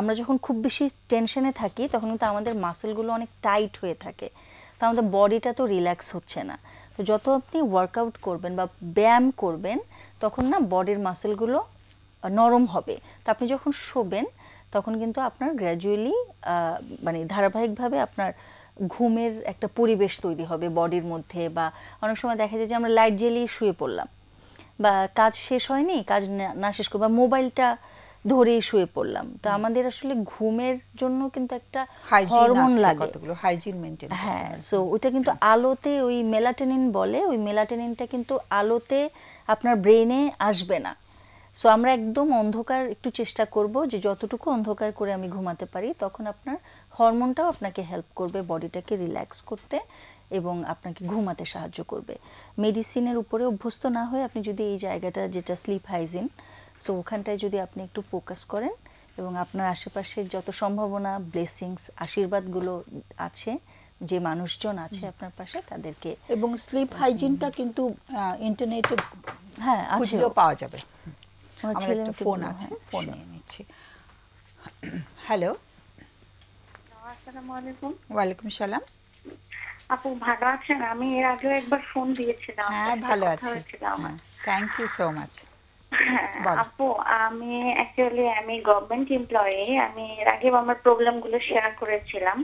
আমরা যখন খুব বেশি টেনশনে থাকি তখন কিন্তু আমাদের মাসেলগুলো অনেক টাইট হয়ে থাকে, তো আমাদের বডিটা তো রিল্যাক্স হচ্ছে না। তো যত আপনি ওয়ার্কআউট করবেন বা ব্যায়াম করবেন তখন না বডির মাসেলগুলো নরম হবে। তো আপনি যখন শোবেন তখন কিন্তু আপনার গ্র্যাজুয়ালি মানে ধারাবাহিকভাবে আপনার ঘুমের একটা পরিবেশ তৈরি হবে বডির মধ্যে। বা অনেক সময় দেখা যায় যে আমরা লাইট জ্বালিয়ে শুয়ে পড়লাম, বা কাজ শেষ হয়নি, কাজ না শেষ করে বা মোবাইলটা ধরেই শুয়ে পড়লাম। তো আমাদের আসলে ঘুমের জন্য কিন্তু একটা হরমোন লাগে, কতগুলো হাইজিন মেইনটেইন। হ্যাঁ, সো ওটা কিন্তু আলোতে, ওই মেলাটোনিন বলে, ওই মেলাটোনিনটা কিন্তু আলোতে আপনার ব্রেনে আসবে না। সো আমরা একদম অন্ধকার একটু চেষ্টা করব যে যতটুকু অন্ধকার করে আমি ঘুমাতে পারি, তখন আপনার হরমোনটাও আপনাকে হেল্প করবে বডিটাকে রিল্যাক্স করতে এবং আপনাকে ঘুমাতে সাহায্য করবে। মেডিসিনের উপরে অভ্যস্ত না হয়ে আপনি যদি এই জায়গাটা, যেটা স্লিপ হাইজিন, সো ওখানটায় যদি আপনি একটু ফোকাস করেন এবং আপনার আশেপাশের যত সম্ভাবনা, ব্লেসিংস, আশীর্বাদগুলো আছে, যে মানুষজন আছে আপনার পাশে, তাদেরকে। এবং স্লিপ হাইজিনটা কিন্তু ইন্টারনেটে হ্যাঁ খুঁজলেও পাওয়া যাবে। আমার একটা ফোন আছে, ফোন নিয়ে নিচ্ছি। হ্যালো, আসসালামু আলাইকুম। ওয়ালাইকুম সালাম। আপু ভালো আছেন? আমি এর আগেও একবার ফোন দিয়েছিলাম। হ্যাঁ, ভালো আছি। Thank you so much. আপু আমি অ্যাকচুয়ালি গভর্নমেন্ট এমপ্লয়ি। আমি এর আগে আমার প্রবলেম গুলো শেয়ার করেছিলাম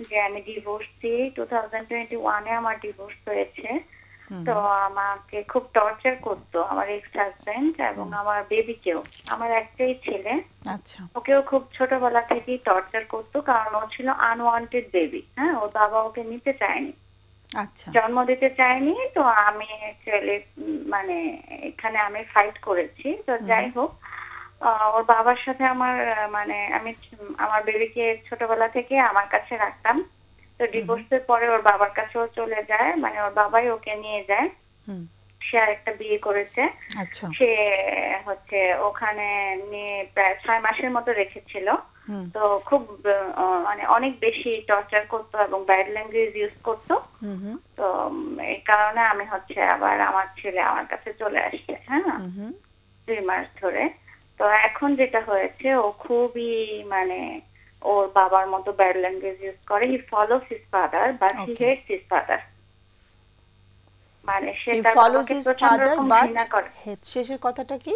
যে আমি ডিভোর্সি, 2021-এ আমার ডিভোর্স হয়েছে। তো আমাকে খুব টর্চার করতো আমার এক্স হাজবেন্ড এবং আমার বেবিকেও। আমার একটাই ছেলে, আচ্ছা, ওকেও খুব ছোটবেলা থেকেই টর্চার করতো, কারণ ও ছিল আনওয়ান্টেড বেবি। হ্যাঁ, ওর বাবা ওকে নিতে চায়নি, আচ্ছা, জন্ম দিতে চায়নি। তো আমি অ্যাকচুয়ালি মানে এখানে আমি ফাইট করেছি। তো যাই হোক, ওর বাবার সাথে আমার মানে আমি আমার বেবিকে ছোটবেলা থেকে আমার কাছে রাখতাম। তো ডিভোর্সের পরে ওর বাবার কাছেও চলে যায়, মানে ওর বাবাই ওকে নিয়ে যায়। সে আরেকটা বিয়ে করেছে। সে হচ্ছে ওখানে নিয়ে প্রায় 6 মাসের মতো রেখেছিল। তো খুব মানে অনেক বেশি টর্চার করতো এবং ব্যাড ল্যাঙ্গুয়েজ ইউজ করতো। তো এই কারণে আমি হচ্ছে আবার আমার ছেলে আমার কাছে চলে আসছে। হ্যাঁ, 2 মাস ধরে। তো এখন যেটা হয়েছে, ও খুবই মানে ওর বাবার মতো ব্যাড ল্যাঙ্গুয়েজ ইউজ করে। He follows his father but he hates his father. মানে সে তার বাবাকে প্রচন্ড রকম ঘৃণা করে। শেষের কথাটা কি?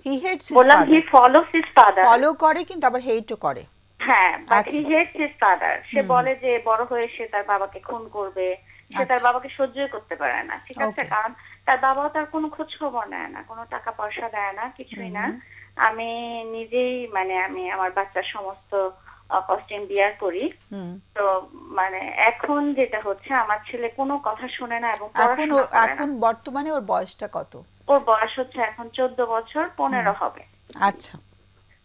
হি হেটস হিজ বললাম father. He follows his father. Follow করে কিন্তু আবার হেটও করে। হ্যাঁ, but he hates his father. সে বলে যে বড় হয়ে সে তার বাবাকে খুন করবে। সে তার বাবাকে সহ্যই করতে পারে না। ঠিক আছে, কারণ তার বাবাও তার কোনো খোঁজ খবর নেয় না, কোনো টাকা পয়সা দেয় না, কিছুই না। আমি নিজেই মানে আমি আমার বাচ্চার সমস্ত কস্টিং বিয়ার করি। তো মানে এখন যেটা হচ্ছে, আমার ছেলে কোনো কথা শুনে না এবং এখন বর্তমানে ওর বয়সটা কত? ওর বয়স হচ্ছে এখন 14 বছর, 15 হবে। আচ্ছা,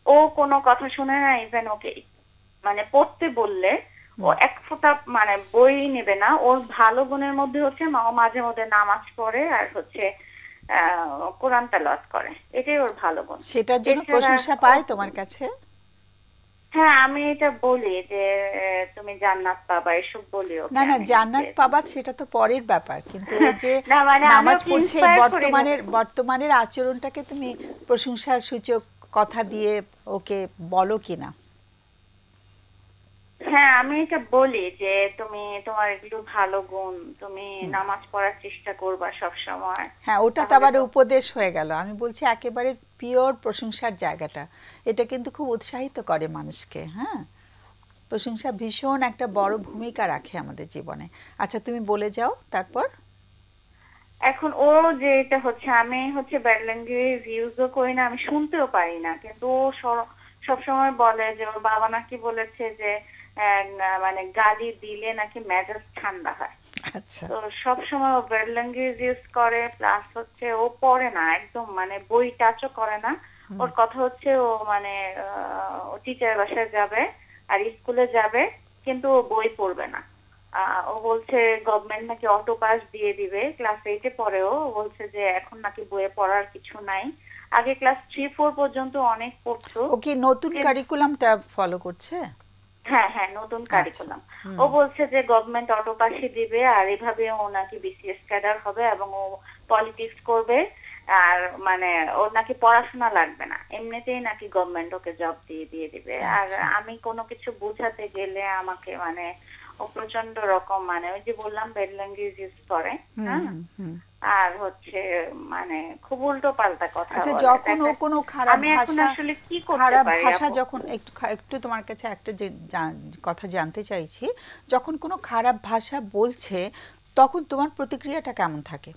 ও কোনো কথা শুনে না। ইভেন ওকে মানে পড়তে বললে ও এক ফোঁটা মানে বই নেবে না। ওর ভালো গুণের মধ্যে হচ্ছে মাঝে মধ্যে নামাজ পড়ে আর হচ্ছে কোরআন তেলাওয়াত করে। এটাই ওর ভালো গুণ। সেটার জন্য প্রশংসা পায় তোমার কাছে? হ্যাঁ, আমি এটা বলি যে তুমি জান্নাত পাবা, এসব বলি ওকে। না, জান্নাত পাবা সেটা তো পরের ব্যাপার, কিন্তু ও যে নামাজ পড়ছে, বর্তমানের আচরণটাকে তুমি প্রশংসা সূচক কথা দিয়ে ওকে বলো কিনা? হ্যাঁ, আমি এটা বলি যে তুমি তোমার এগুলো ভালো গুণ, তুমি নামাজ পড়ার চেষ্টা করবা সব সময়। হ্যাঁ, ওটা তো আবার উপদেশ হয়ে গেল। আমি বলছি একেবারে পিওর প্রশংসার জায়গাটা, এটা কিন্তু খুব উৎসাহিত করে মানুষকে। হ্যাঁ, প্রশংসা ভীষণ একটা বড় ভূমিকা রাখে আমাদের জীবনে। আচ্ছা, তুমি বলে যাও তারপর। এখন ও যে এটা হচ্ছে, আমি হচ্ছে ব্যাড ল্যাঙ্গুয়েজ ইউজও করি না, আমি শুনতেও পারি না, কিন্তু ও সবসময় বলে যে ওর বাবা নাকি বলেছে যে মানে গালি দিলে নাকি মেজাজ ঠান্ডা হয়। আচ্ছা তো সব সময় ও ব্যাড ল্যাঙ্গুয়েজ ইউজ করে, প্লাস হচ্ছে ও পড়ে না একদম, মানে বই টাচও করে না। ওর কথা হচ্ছে ও মানে ও টিচার বাসায় যাবে আর স্কুলে যাবে, কিন্তু ও বই পড়বে না। ও বলছে গভর্নমেন্ট নাকি অটো পাস দিয়ে দিবে, ক্লাস 8-এ পড়েও বলছে যে এখন নাকি বইয়ে পড়ার কিছু নাই। আগে ক্লাস 3-4 পর্যন্ত অনেক পড়তো। ও কি নতুন কারিকুলামটা ফলো করছে? হ্যাঁ হ্যাঁ, নতুন কারিকুলাম। ও বলছে যে গভর্নমেন্ট অটো পাসই দিবে আর এভাবে ও নাকি বিসিএস ক্যাডার হবে এবং ও পলিটিক্স করবে, আর মানে ওর নাকি পড়াশোনা লাগবে না, এমনিতেই নাকি গভর্নমেন্ট ওকে জব দিয়ে দিবে। আর আমি কোনো কিছু বোঝাতে গেলে আমাকে মানে ও প্রচন্ড রকম মানে ওই যে বললাম ব্যাড ল্যাঙ্গুয়েজ ইউজ করে, হ্যাঁ, আর হচ্ছে মানে খুব উল্টো পাল্টা কথা আচ্ছা, বলে। যখন ও কোনো খারাপ আমি এখন ভাষা আসলে কি করতে খারাপ পারি ভাষা আপু? যখন একটু তোমার কাছে একটা যে কথা জানতে চাইছি, যখন কোনো খারাপ ভাষা বলছে তখন তোমার প্রতিক্রিয়াটা কেমন থাকে?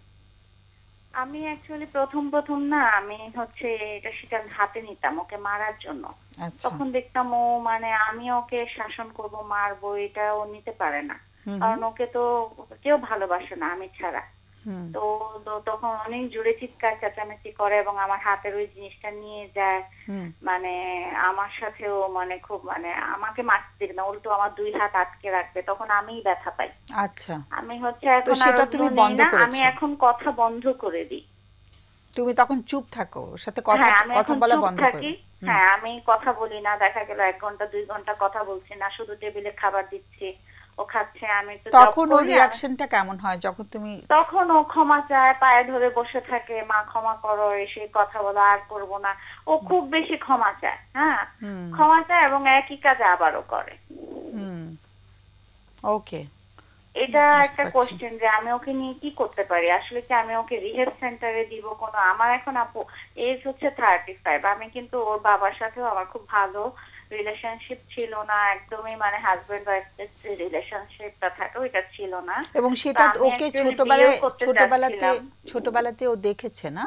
আমি অ্যাকচুয়ালি প্রথম না আমি হচ্ছে এটা সেটা হাতে নিতাম ওকে মারার জন্য। আচ্ছা তখন দেখতাম ও মানে আমি ওকে শাসন করব মারবো এটা ও নিতে পারে না, কারণ ওকে তো কেউ ভালোবাসে না আমি ছাড়া। তো তখন অনেক জোরে চিৎকার চেঁচামেচি করে এবং আমার হাতের ওই জিনিসটা নিয়ে যায়, মানে আমার সাথেও মানে খুব মানে আমাকে মারতে দিবে না, উল্টো আমার 2 হাত আটকে রাখবে, তখন আমিই ব্যথা পাই। আচ্ছা, আমি হচ্ছে তো এখন সেটা আর তুমি ওগুলো বন্ধ নেই না, করেছো? আমি এখন কথা বন্ধ করে দিই। তুমি তখন চুপ থাকো, ওর সাথে কথা হ্যাঁ, আমি কথা এখন বলা চুপ বন্ধ থাকি। করে? হ্যাঁ, আমি কথা বলি না, দেখা গেল 1 ঘন্টা 2 ঘন্টা কথা বলছি না, শুধু টেবিলে খাবার দিচ্ছি, ও খাচ্ছে, আমি একটু জব তখন ওর করি। রিঅ্যাকশনটা কেমন হয় যখন তুমি? তখন ও ক্ষমা চায়, পায়ে ধরে বসে থাকে, মা ক্ষমা করো, এসে কথা বলো, আর করব না। ও খুব বেশি ক্ষমা চায়, হ্যাঁ ক্ষমা চায় এবং একই কাজ আবারও করে। ওকে, এটা একটা কোশ্চেন যে আমি ওকে নিয়ে কি করতে পারি, আসলে কি আমি ওকে রিহেব সেন্টারে দিব কোনো? আমার এখন আপু এজ হচ্ছে 35, আমি কিন্তু ওর বাবার সাথেও আমার খুব ভালো রিলেশনশিপ ছিল না, একদমই মানে হাজবেন্ড ওয়াইফ যে রিলেশনশিপটা থাকে ওইটা ছিল না। এবং সেটা ওকে ছোটবেলাতে ও দেখেছে না?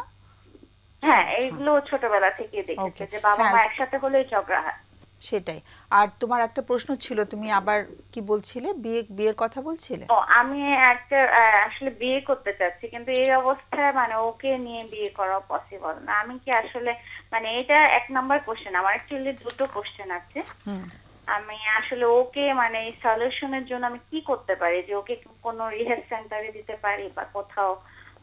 হ্যাঁ, এইগুলো ছোটবেলা থেকে দেখেছে যে বাবা মা একসাথে হলেই ঝগড়া হয়। সেটাই। আর তোমার একটা প্রশ্ন ছিল, তুমি আবার কি বলছিলে? বিয়ের কথা বলছিলে? আমি একটা আসলে বিয়ে করতে চাচ্ছি, কিন্তু এই অবস্থায় মানে ওকে নিয়ে বিয়ে করা পসিবল না। আমি কি আসলে মানে এটা 1 নাম্বার কোশ্চেন, আমার অ্যাকচুয়ালি 2টো কোশ্চেন আছে। আমি আসলে ওকে মানে এই সলিউশনের জন্য আমি কি করতে পারি, যে ওকে কোনো রিহ্যাব সেন্টারে দিতে পারি বা কোথাও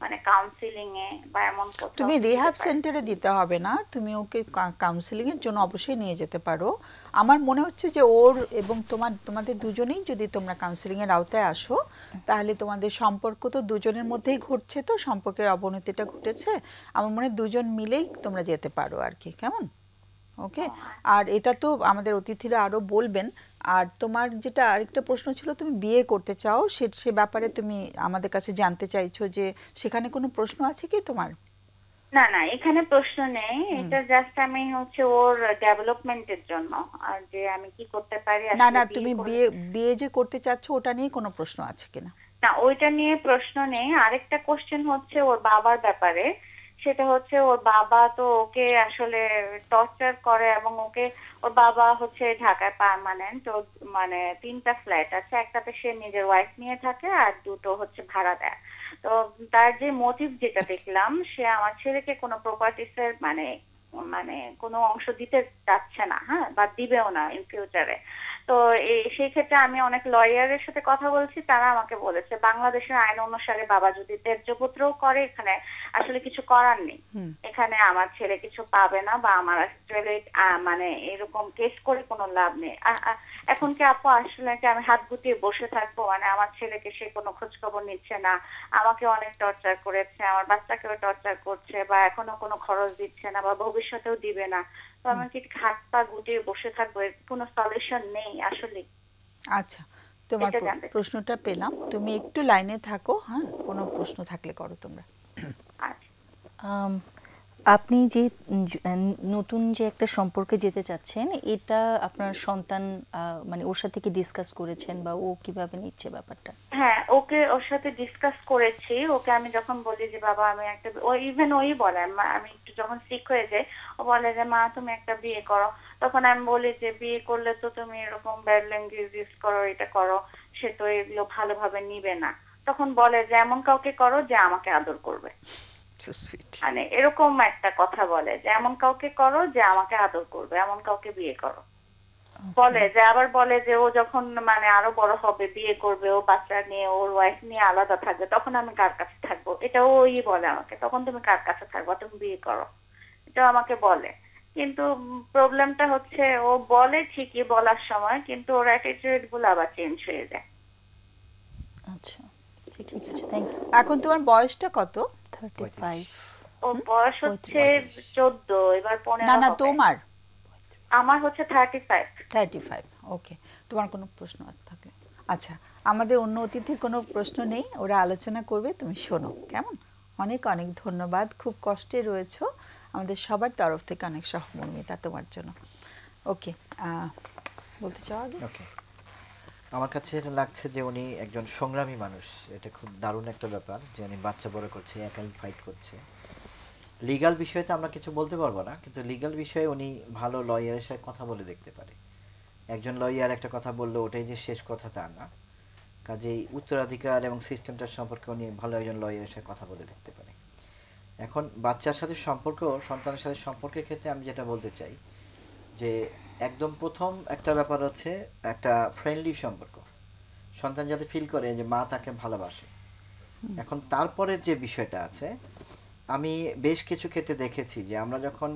মানে কাউন্সিলিং এ বা এমন কোথাও? তুমি রিহ্যাব সেন্টারে দিতে হবে না, তুমি ওকে কাউন্সিলিং এর জন্য অবশ্যই নিয়ে যেতে পারো। আমার মনে হচ্ছে যে ওর এবং তোমাদের দুজনেই যদি তোমরা কাউন্সিলিং এর আওতায় আসো, তাহলে তোমাদের সম্পর্ক তো দুজনের মধ্যেই ঘটছে, তো সম্পর্কের অবনতিটা ঘটেছে, আমার মনে হয় দুজন মিলেই তোমরা যেতে পারো আর কি, কেমন? ওকে। আর এটা তো আমাদের অতিথিরা আরো বলবেন। আর তোমার যেটা আরেকটা প্রশ্ন ছিল, তুমি বিয়ে করতে চাও, সে ব্যাপারে তুমি আমাদের কাছে জানতে চাইছো যে সেখানে কোনো প্রশ্ন আছে কি তোমার? না না, এখানে প্রশ্ন নেই, এটা জাস্ট আমি হচ্ছে ওর ডেভেলপমেন্টের জন্য, আর যে আমি কি করতে পারি। না না, তুমি বিয়ে যে করতে চাচ্ছ ওটা নিয়ে কোনো প্রশ্ন আছে কিনা? না, ওইটা নিয়ে প্রশ্ন নেই। আরেকটা কোশ্চেন হচ্ছে ওর বাবার ব্যাপারে, সেটা হচ্ছে ওর বাবা তো ওকে আসলে টর্চার করে এবং ওকে, ওর বাবা হচ্ছে ঢাকায় পার্মানেন্ট, ও মানে 3টা ফ্ল্যাট আছে, একটাতে সে নিজের ওয়াইফ নিয়ে থাকে আর 2টো হচ্ছে ভাড়া দেয়। তো তার যে মোটিভ যেটা দেখলাম, সে আমার ছেলেকে কোনো প্রপার্টিসের মানে মানে কোনো অংশ দিতে চাচ্ছে না, হ্যাঁ, বা দিবেও না ইন ফিউচারে। তো সেই ক্ষেত্রে আমি অনেক লয়ারের সাথে কথা বলছি, তারা আমাকে বলেছে বাংলাদেশের আইন অনুসারে বাবা যদি ত্যায্যপুত্রও করে এখানে আসলে কিছু করার নেই, এখানে আমার ছেলে কিছু পাবে না, বা আমার আসলে মানে এরকম কেস করে কোনো লাভ নেই। এখন কি আপু আসলে কি আমি হাত গুটিয়ে বসে থাকবো? মানে আমার ছেলেকে সে কোনো খোঁজ খবর নিচ্ছে না, আমাকে অনেক টর্চার করেছে, আমার বাচ্চাকেও টর্চার করছে, বা এখনো কোনো খরচ দিচ্ছে না, বা ভবিষ্যতেও দিবে না। তো আমি কি হাত পা গুটিয়ে বসে থাকবো? এর কোনো সলিউশন নেই আসলে? আচ্ছা, তোমার প্রশ্নটা পেলাম, তুমি একটু লাইনে থাকো, হ্যাঁ, কোনো প্রশ্ন থাকলে করো তোমরা। আপনি যে নতুন যে একটা সম্পর্কে যেতে চাচ্ছেন, এটা আপনার সন্তান মানে ওর সাথে কি ডিসকাস করেছেন, বা ও কিভাবে নিচ্ছে ব্যাপারটা? হ্যাঁ, ওর সাথে ডিসকাস করেছি। ওকে আমি যখন বলি যে বাবা আমি একটা, ও ইভেন ওই বলে, আমি একটু যখন সিক হয়ে যাই ও বলে যে মা তুমি একটা বিয়ে করো। তখন আমি বলি যে বিয়ে করলে তো তুমি এরকম ব্যাড ল্যাঙ্গুয়েজ ইউজ করো, এটা করো, সে তো এগুলো ভালোভাবে নিবে না। তখন বলে যে এমন কাউকে করো যে আমাকে আদর করবে। So sweet. মানে এরকম একটা কথা বলে যে এমন কাউকে করো যে আমাকে আদর করবে, এমন কাউকে বিয়ে করো। বলে যে আবার বলে যে ও যখন মানে আরো বড় হবে, বিয়ে করবে, ও বাচ্চা নিয়ে ওর ওয়াইফ নিয়ে আলাদা থাকবে, তখন আমি কার কাছে থাকবো? এটাও ওই বলে আমাকে, তখন তুমি কার কাছে থাকবো, তুমি বিয়ে করো, এটাও আমাকে বলে। কিন্তু প্রবলেমটা হচ্ছে ও বলে ঠিকই বলার সময়, কিন্তু ওর অ্যাটিটিউড গুলো আবার চেঞ্জ হয়ে যায়। আচ্ছা ঠিক আছে, থ্যাংক ইউ। এখন তোমার বয়সটা কত? 35। ওর বয়স হচ্ছে 14, এবার 15 না না হবে। তোমার? আমার হচ্ছে 35। 35, ওকে। তোমার কোনো প্রশ্ন আছে থাকলে? আচ্ছা, আমাদের অন্য অতিথির কোনো প্রশ্ন নেই, ওরা আলোচনা করবে, তুমি শোনো, কেমন? অনেক অনেক ধন্যবাদ, খুব কষ্টে রয়েছো, আমাদের সবার তরফ থেকে অনেক সহমর্মিতা তোমার জন্য। ওকে, বলতে চাও আগে? ওকে, আমার কাছে এটা লাগছে যে উনি একজন সংগ্রামী মানুষ। এটা খুব দারুণ একটা ব্যাপার যে উনি বাচ্চা বড় করছে, একাই ফাইট করছে। লিগ্যাল বিষয়ে তো আমরা কিছু বলতে পারবো না, কিন্তু লিগ্যাল বিষয়ে উনি ভালো লয়ারের সাথে কথা বলে দেখতে পারে। একজন লয়ার একটা কথা বললো ওটাই যে শেষ কথা তা না, কাজেই উত্তরাধিকার এবং সিস্টেমটার সম্পর্কে উনি ভালো একজন লয়ারের সাথে কথা বলে দেখতে পারে। এখন বাচ্চার সাথে সম্পর্ক, সন্তানের সাথে সম্পর্কের ক্ষেত্রে আমি যেটা বলতে চাই যে একদম প্রথম একটা ব্যাপার হচ্ছে একটা ফ্রেন্ডলি সম্পর্ক, সন্তান যাতে ফিল করে যে মা তাকে ভালোবাসে। এখন তারপরে যে বিষয়টা আছে, আমি বেশ কিছু ক্ষেত্রে দেখেছি যে আমরা যখন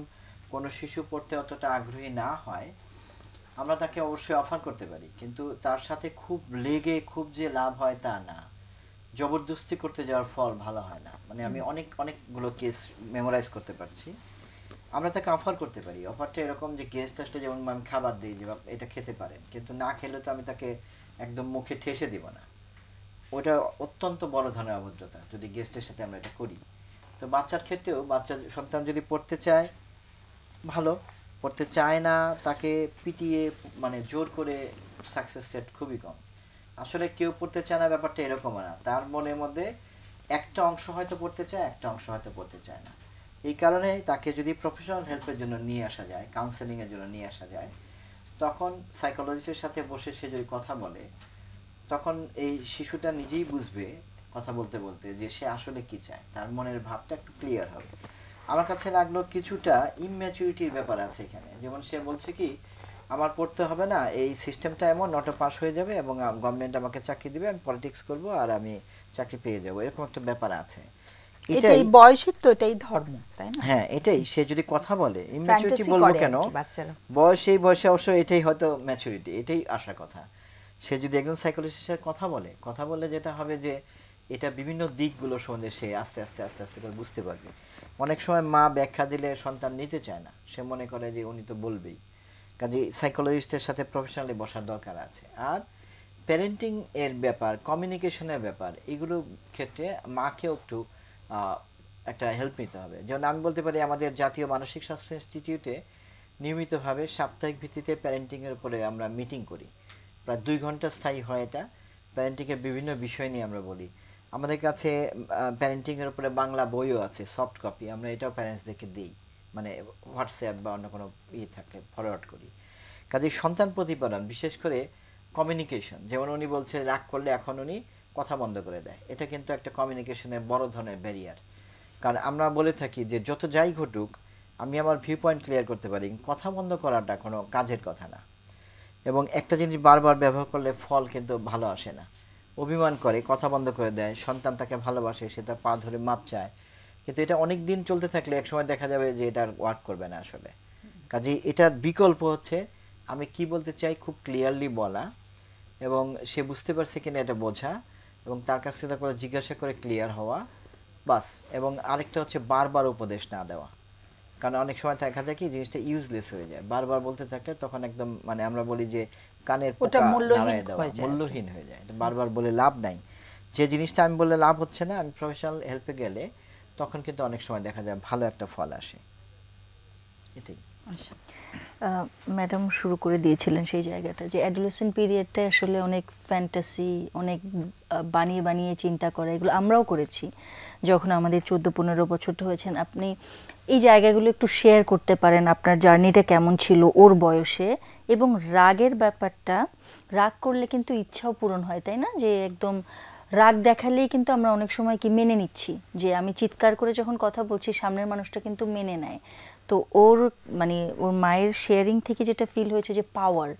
কোনো শিশু পড়তে অতটা আগ্রহী না হয়, আমরা তাকে অবশ্যই অফার করতে পারি, কিন্তু তার সাথে খুব লেগে খুব যে লাভ হয় তা না। জবরদস্তি করতে যাওয়ার ফল ভালো হয় না। মানে আমি অনেকগুলো কেস মেমোরাইজ করতে পারছি। আমরা তাকে অফার করতে পারি, অফারটা এরকম যে গেস্ট আসলে যেমন আমি খাবার দিই যে এটা খেতে পারেন, কিন্তু না খেলে তো আমি তাকে একদম মুখে ঠেসে দিব না। ওটা অত্যন্ত বড় ধরনের অভদ্রতা যদি গেস্টের সাথে আমরা এটা করি। তো বাচ্চার ক্ষেত্রেও বাচ্চার সন্তান যদি পড়তে চায় ভালো, পড়তে চায় না তাকে পিটিয়ে মানে জোর করে সাকসেস সেট খুবই কম। আসলে কেউ পড়তে চায় না ব্যাপারটা এরকম না, তার মনের মধ্যে একটা অংশ হয়তো পড়তে চায়, একটা অংশ হয়তো পড়তে চায় না। এই কারণে তাকে যদি প্রফেশনাল হেল্পের জন্য নিয়ে আসা যায়, কাউন্সেলিংয়ের জন্য নিয়ে আসা যায়, তখন সাইকোলজিস্টের সাথে বসে সে যদি কথা বলে, তখন এই শিশুটা নিজেই বুঝবে কথা বলতে বলতে যে সে আসলে কি চায়, তার মনের ভাবটা একটু ক্লিয়ার হবে। আমার কাছে লাগলো কিছুটা ইম্যাচুরিটির ব্যাপার আছে এখানে। যেমন সে বলছে কি আমার পড়তে হবে না, এই সিস্টেমটা এমন নটা পাস হয়ে যাবে এবং গভর্নমেন্ট আমাকে চাকরি দিবে, আমি পলিটিক্স করব আর আমি চাকরি পেয়ে যাব, এরকম একটা ব্যাপার আছে। এটাই বয়সের তো এটাই ধর্ম, তাই না? হ্যাঁ, এটাই। সে যদি কথা বলে, ইম্যাচুরিটি বলবো কেন, বয়স এই বয়সে অবশ্য এটাই হয়তো ম্যাচুরিটি, এটাই আসার কথা। সে যদি একজন সাইকোলজিস্টের সাথে কথা বলে যেটা হবে যে এটা বিভিন্ন দিকগুলো সম্বন্ধে সে আস্তে আস্তে আস্তে আস্তে করে বুঝতে পারবে। অনেক সময় মা ব্যাখ্যা দিলে সন্তান নিতে চায় না, সে মনে করে যে উনি তো বলবেই। কাজে সাইকোলজিস্টের সাথে প্রফেশনালি বসার দরকার আছে। আর প্যারেন্টিং এর ব্যাপার, কমিউনিকেশনের ব্যাপার, এগুলো ক্ষেত্রে মাকেও একটু একটা হেল্প নিতে হবে। যেমন আমি বলতে পারি আমাদের জাতীয় মানসিক স্বাস্থ্য ইনস্টিটিউটে নিয়মিতভাবে সাপ্তাহিক ভিত্তিতে প্যারেন্টিংয়ের উপরে আমরা মিটিং করি, প্রায় 2 ঘন্টা স্থায়ী হয় এটা। প্যারেন্টিংয়ের বিভিন্ন বিষয় নিয়ে আমরা বলি। আমাদের কাছে প্যারেন্টিংয়ের উপরে বাংলা বইও আছে, সফট কপি, আমরা এটাও প্যারেন্টসদেরকে দিই, মানে হোয়াটসঅ্যাপ বা অন্য কোনো থাকলে ফরওয়ার্ড করি। কাজেই সন্তান প্রতিপালন, বিশেষ করে কমিউনিকেশন, যেমন উনি বলছে রাগ করলে এখন উনি কথা বন্ধ করে দেয়, এটা কিন্তু একটা কমিউনিকেশনের বড় ধরনের ব্যারিয়ার। কারণ আমরা বলে থাকি যে যত যাই ঘটুক আমি আমার ভিউ পয়েন্ট ক্লিয়ার করতে পারি, কথা বন্ধ করাটা কোনো কাজের কথা না। এবং একটা জিনিস বারবার ব্যবহার করলে ফল কিন্তু ভালো আসে না। অভিমান করে, কথা বন্ধ করে দেয়, সন্তান তাকে ভালোবাসে, সে তার পা ধরে মাপ চায়, কিন্তু এটা অনেক দিন চলতে থাকলে একসময় দেখা যাবে যে এটা ওয়ার্ক করবে না আসলে। কাজেই এটার বিকল্প হচ্ছে আমি কি বলতে চাই খুব ক্লিয়ারলি বলা, এবং সে বুঝতে পারছে কিনা এটা বোঝা, এবং তার কাছ থেকে তারপরে জিজ্ঞাসা করে ক্লিয়ার হওয়া, বাস। এবং আরেকটা হচ্ছে বারবার উপদেশ না দেওয়া, কারণ অনেক সময় দেখা যায় কি জিনিসটা ইউজলেস হয়ে যায়, বারবার বলতে থাকলে তখন একদম মানে আমরা বলি যে কানের পোকা নাড়ায় দেওয়া, মূল্যহীন হয়ে যায়, বারবার বলে লাভ নাই। যে জিনিসটা আমি বললে লাভ হচ্ছে না, আমি প্রফেশনাল হেল্পে গেলে তখন কিন্তু অনেক সময় দেখা যায় ভালো একটা ফল আসে। এটাই। ম্যাডাম শুরু করে দিয়েছিলেন সেই জায়গাটা যে অ্যাডোলেসেন্ট পিরিয়ডটা আসলে অনেক ফ্যান্টাসি, অনেক বানিয়ে বানিয়ে চিন্তা করা, এগুলো আমরাও করেছি যখন আমাদের 14-15 বছর হয়েছেন। আপনি এই জায়গাগুলো একটু শেয়ার করতে পারেন, আপনার জার্নিটা কেমন ছিল ওর বয়সে, এবং রাগের ব্যাপারটা, রাগ করলে কিন্তু ইচ্ছাও পূরণ হয়, তাই না? যে একদম রাগ দেখালেই কিন্তু আমরা অনেক সময় কি মেনে নিচ্ছি, যে আমি চিৎকার করে যখন কথা বলছি সামনের মানুষটা কিন্তু মেনে নেয়। তো ওর মানে ওর মায়ের শেয়ারিং থেকে যেটা ফিল হয়েছে যে পাওয়ার,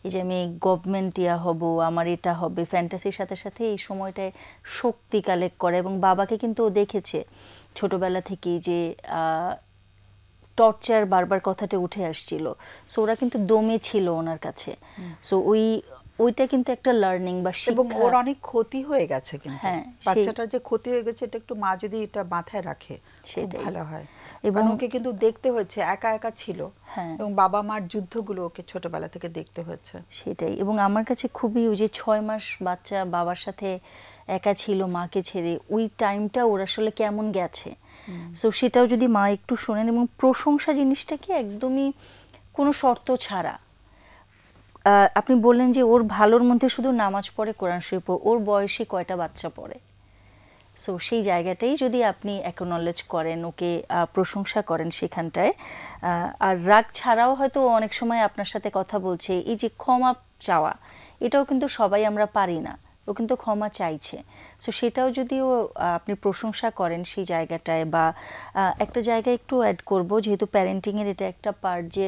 এই যে আমি গভর্নমেন্ট হব, আমার এটা হবে, ফ্যান্টাসির সাথে সাথে এই সময়টায় শক্তি কালেক্ট করে। এবং বাবাকে কিন্তু ও দেখেছে ছোটবেলা থেকেই যে টর্চার বারবার কথাটা উঠে আসছিল, সো ওরা কিন্তু দমে ছিল ওনার কাছে। সো ওইটা কিন্তু একটা লার্নিং বা শিক্ষা। এবং ওর অনেক ক্ষতি হয়ে গেছে কিন্তু, বাচ্চাটার যে ক্ষতি হয়ে গেছে এটা একটু মা যদি এটা মাথায় রাখে সেটাই ভালো হয়। এবং ওকে কিন্তু দেখতে হয়েছে, একা একা ছিল, এবং বাবা মার যুদ্ধগুলো ওকে ছোটবেলা থেকে দেখতে হয়েছে। সেটাই। এবং আমার কাছে খুবই ওই যে 6 মাস বাচ্চা বাবার সাথে একা ছিল মাকে ছেড়ে, ওই টাইমটা ওর আসলে কেমন গেছে, সো সেটাও যদি মা একটু শোনেন। এবং প্রশংসা জিনিসটা কি একদমই কোনো শর্ত ছাড়া। আপনি বললেন যে ওর ভালোর মধ্যে শুধু নামাজ পড়ে, কোরআন শরীফ পড়ে, ওর বয়সী কয়টা বাচ্চা পড়ে? সো সেই জায়গাটাই যদি আপনি অ্যাকনলেজ করেন, ওকে প্রশংসা করেন সেখানটায়। আর রাগ ছাড়াও হয়তো অনেক সময় আপনার সাথে কথা বলছে, এই যে ক্ষমা চাওয়া, এটাও কিন্তু সবাই আমরা পারি না, ও কিন্তু ক্ষমা চাইছে। সো সেটাও যদিও আপনি প্রশংসা করেন সেই জায়গাটায়। বা একটা জায়গায় একটু অ্যাড করব, যেহেতু প্যারেন্টিংয়ের এটা একটা পার্ট, যে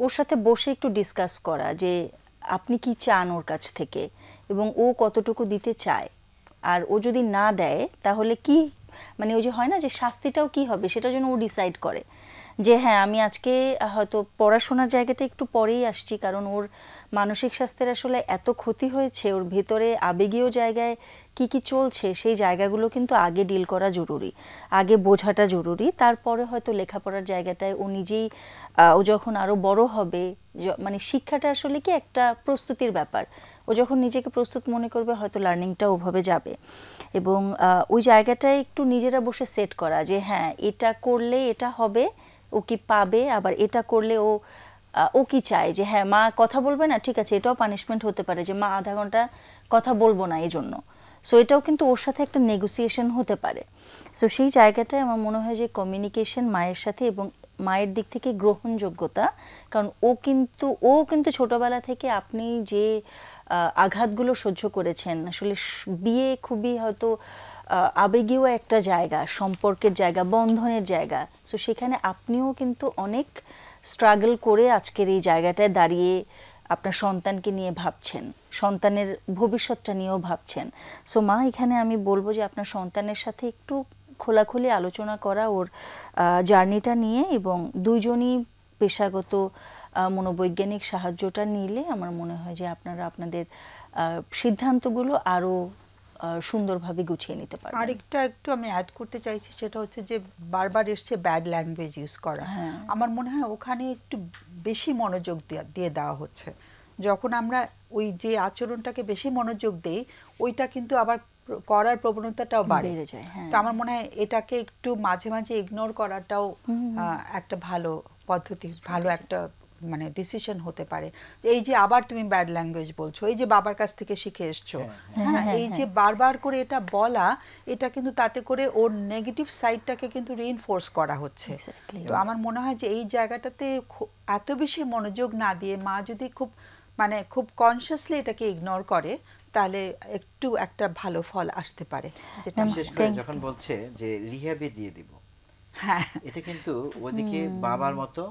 ওর সাথে বসে একটু ডিসকাস করা যে আপনি কি চান ওর কাছ থেকে এবং ও কতটুকু দিতে চায়। আর ও যদি না দেয় তাহলে কি, মানে ওই যে হয় না যে শাস্তিটাও কি হবে, সেটা যেন ও ডিসাইড করে যে হ্যাঁ আমি আজকে হয়তো পড়াশোনার জায়গাটা একটু পরেই আসছি, কারণ ওর মানসিক স্বাস্থ্যের আসলে এত ক্ষতি হয়েছে, ওর ভেতরে আবেগীয় জায়গায় কি কি চলছে সেই জায়গাগুলো কিন্তু আগে ডিল করা জরুরি, আগে বোঝাটা জরুরি। তারপরে হয়তো লেখাপড়ার জায়গাটায় ও নিজেই, ও যখন আরও বড় হবে, মানে শিক্ষাটা আসলে কি একটা প্রস্তুতির ব্যাপার, ও যখন নিজেকে প্রস্তুত মনে করবে হয়তো লার্নিংটা ওভাবে যাবে। এবং ওই জায়গাটায় একটু নিজেরা বসে সেট করা যে হ্যাঁ এটা করলে এটা হবে, ও কি পাবে, আবার এটা করলে ও কি চায়, যে হ্যাঁ মা কথা বলবে না, ঠিক আছে এটাও পানিশমেন্ট হতে পারে যে মা আধা ঘন্টা কথা বলবো না এই জন্য। সো এটাও কিন্তু ওর সাথে একটা নেগোসিয়েশন হতে পারে। সো সেই জায়গাটায় আমার মনে হয় যে কমিউনিকেশন মায়ের সাথে এবং মায়ের দিক থেকে গ্রহণযোগ্যতা, কারণ ও কিন্তু ছোটবেলা থেকে আপনি যে আঘাতগুলো সহ্য করেছেন, আসলে বিয়ে খুবই হয়তো আবেগীয় একটা জায়গা, সম্পর্কের জায়গা, বন্ধনের জায়গা। সো সেখানে আপনিও কিন্তু অনেক স্ট্রাগল করে আজকের এই জায়গাটায় দাঁড়িয়ে আপনার সন্তানকে নিয়ে ভাবছেন, সন্তানের ভবিষ্যৎটা নিয়েও ভাবছেন। সো মা এখানে আমি বলবো যে আপনার সন্তানের সাথে একটু খোলাখুলি আলোচনা করা ওর জার্নিটা নিয়ে, এবং দুইজনই পেশাগত মনোবৈজ্ঞানিক সাহায্যটা নিলে আমার মনে হয় যে আপনারা আপনাদের সিদ্ধান্তগুলো আরও সুন্দরভাবে গুছিয়ে নিতে পারবেন। আরেকটা একটু আমি অ্যাড করতে চাইছি, সেটা হচ্ছে যে বারবার এসছে ব্যাড ল্যাঙ্গুয়েজ ইউজ করা। আমার মনে হয় ওখানে একটু বেশি মনোযোগ দিয়ে দেওয়া হচ্ছে। যখন আমরা ওই যে আচরণটাকে বেশি মনোযোগ দেই, ওইটা কিন্তু আবার করার প্রবণতাটাও বেড়ে যায়। তো আমার মনে হয় এটাকে একটু মাঝে মাঝে ইগনোর করাটাও একটা ভালো পদ্ধতি, ভালো একটা মানে ডিসিশন হতে পারে। এই যে আবার তুমি ব্যাড ল্যাঙ্গুয়েজ বলছো, এই যে বাবার কাছ থেকে শিখে এসছো, এই যে বারবার করে এটা বলা, এটা কিন্তু তাতে করে ওর নেগেটিভ সাইডটাকে কিন্তু রিইনফোর্স করা হচ্ছে। তো আমার মনে হয় যে এই জায়গাটাতে এত বেশি মনোযোগ না দিয়ে মা যদি খুব কনসিয়াসলি এটাকে ইগনোর করে, তাহলে একটু একটা ভালো ফল আসতে পারে। যেটা বিশেষ করে যখন বলছে যে রিহ্যাবে দিয়ে দিব, হ্যাঁ এটা কিন্তু ওদিকে বাবার মতো,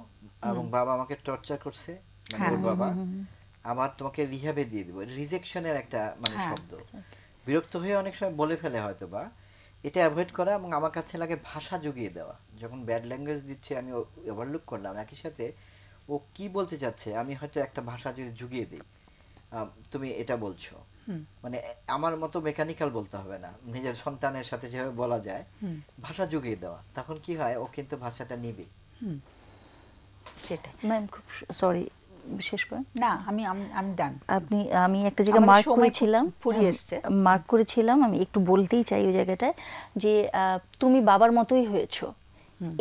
এবং বাবা আমাকে টর্চার করছে, মানে ওর বাবা, আবার তোমাকে রিহ্যাবে দিয়ে দিব, রিজেকশনের একটা মানে শব্দ, বিরক্ত হয়ে অনেক সময় বলে ফেলে হয়তো, বা এটা অ্যাভয়েড করা। এবং আমার কাছে লাগে ভাষা জুগিয়ে দেওয়া, যখন ব্যাড ল্যাঙ্গুয়েজ দিচ্ছে আমি ওভারলুক করলাম, একই সাথে ও কি বলতে চাচ্ছে আমি হয়তো একটা ভাষা যদি জুগিয়ে দিই, তুমি এটা বলছো, মানে আমার মতো মেকানিক্যাল বলতে হবে না, নিজের সন্তানের সাথে যেভাবে বলা যায় ভাষা জুগিয়ে দেওয়া, তখন কি হয় ও কিন্তু ভাষাটা নিবে। সেটাই। ম্যাম খুব সরি, বিশেষ করে না আমি ডান। আমি একটা জায়গা মার্ক করেছিলাম, আমি একটু বলতেই চাই ওই জায়গাটায়, যে তুমি বাবার মতোই হয়েছো,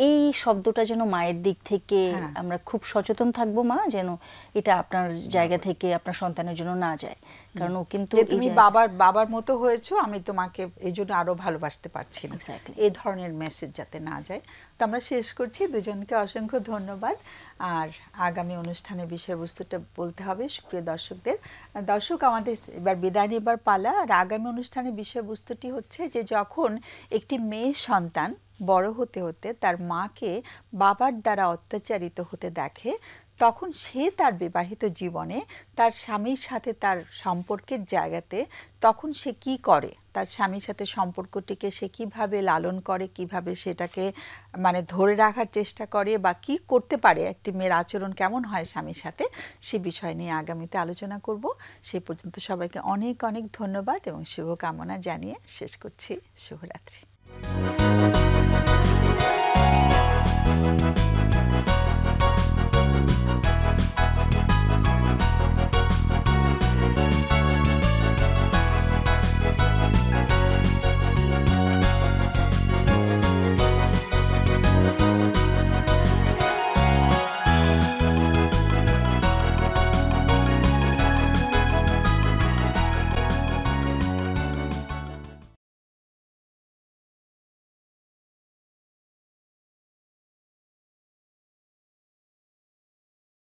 এই শব্দটা যেন মায়ের দিক থেকে আমরা খুব সচেতন থাকবো মা, যেন এটা আপনার জায়গা থেকে আপনার সন্তানের জন্য না যায়। কারণ ও কিন্তু তুমি বাবার মতো হয়েছো, আমি তোমাকে এই জন্য আরো ভালোবাসতে পারছি না, এই ধরনের মেসেজ যাতে না যায়। তো আমরা শেষ করছি, দুজনকে অসংখ্য ধন্যবাদ। আর আগামী অনুষ্ঠানের বিষয়বস্তুটা বলতে হবে সুপ্রিয় দর্শকদের। দর্শক, আমাদের এবার বিদায় নেবার পালা। আর আগামী অনুষ্ঠানের বিষয়বস্তুটি হচ্ছে যে যখন একটি মেয়ে সন্তান বড় হতে হতে তার মাকে বাবার দ্বারা অত্যাচারিত হতে দেখে, তখন সে তার বিবাহিত জীবনে তার স্বামীর সাথে তার সম্পর্কের জায়গাতে তখন সে কি করে, তার স্বামীর সাথে সম্পর্কটিকে সে কিভাবে লালন করে, কিভাবে সেটাকে মানে ধরে রাখার চেষ্টা করে, বা কি করতে পারে, একটি মেয়ের আচরণ কেমন হয় স্বামীর সাথে, সে বিষয় নিয়ে আগামীতে আলোচনা করব। সেই পর্যন্ত সবাইকে অনেক অনেক ধন্যবাদ এবং শুভকামনা জানিয়ে শেষ করছি। শুভরাত্রি।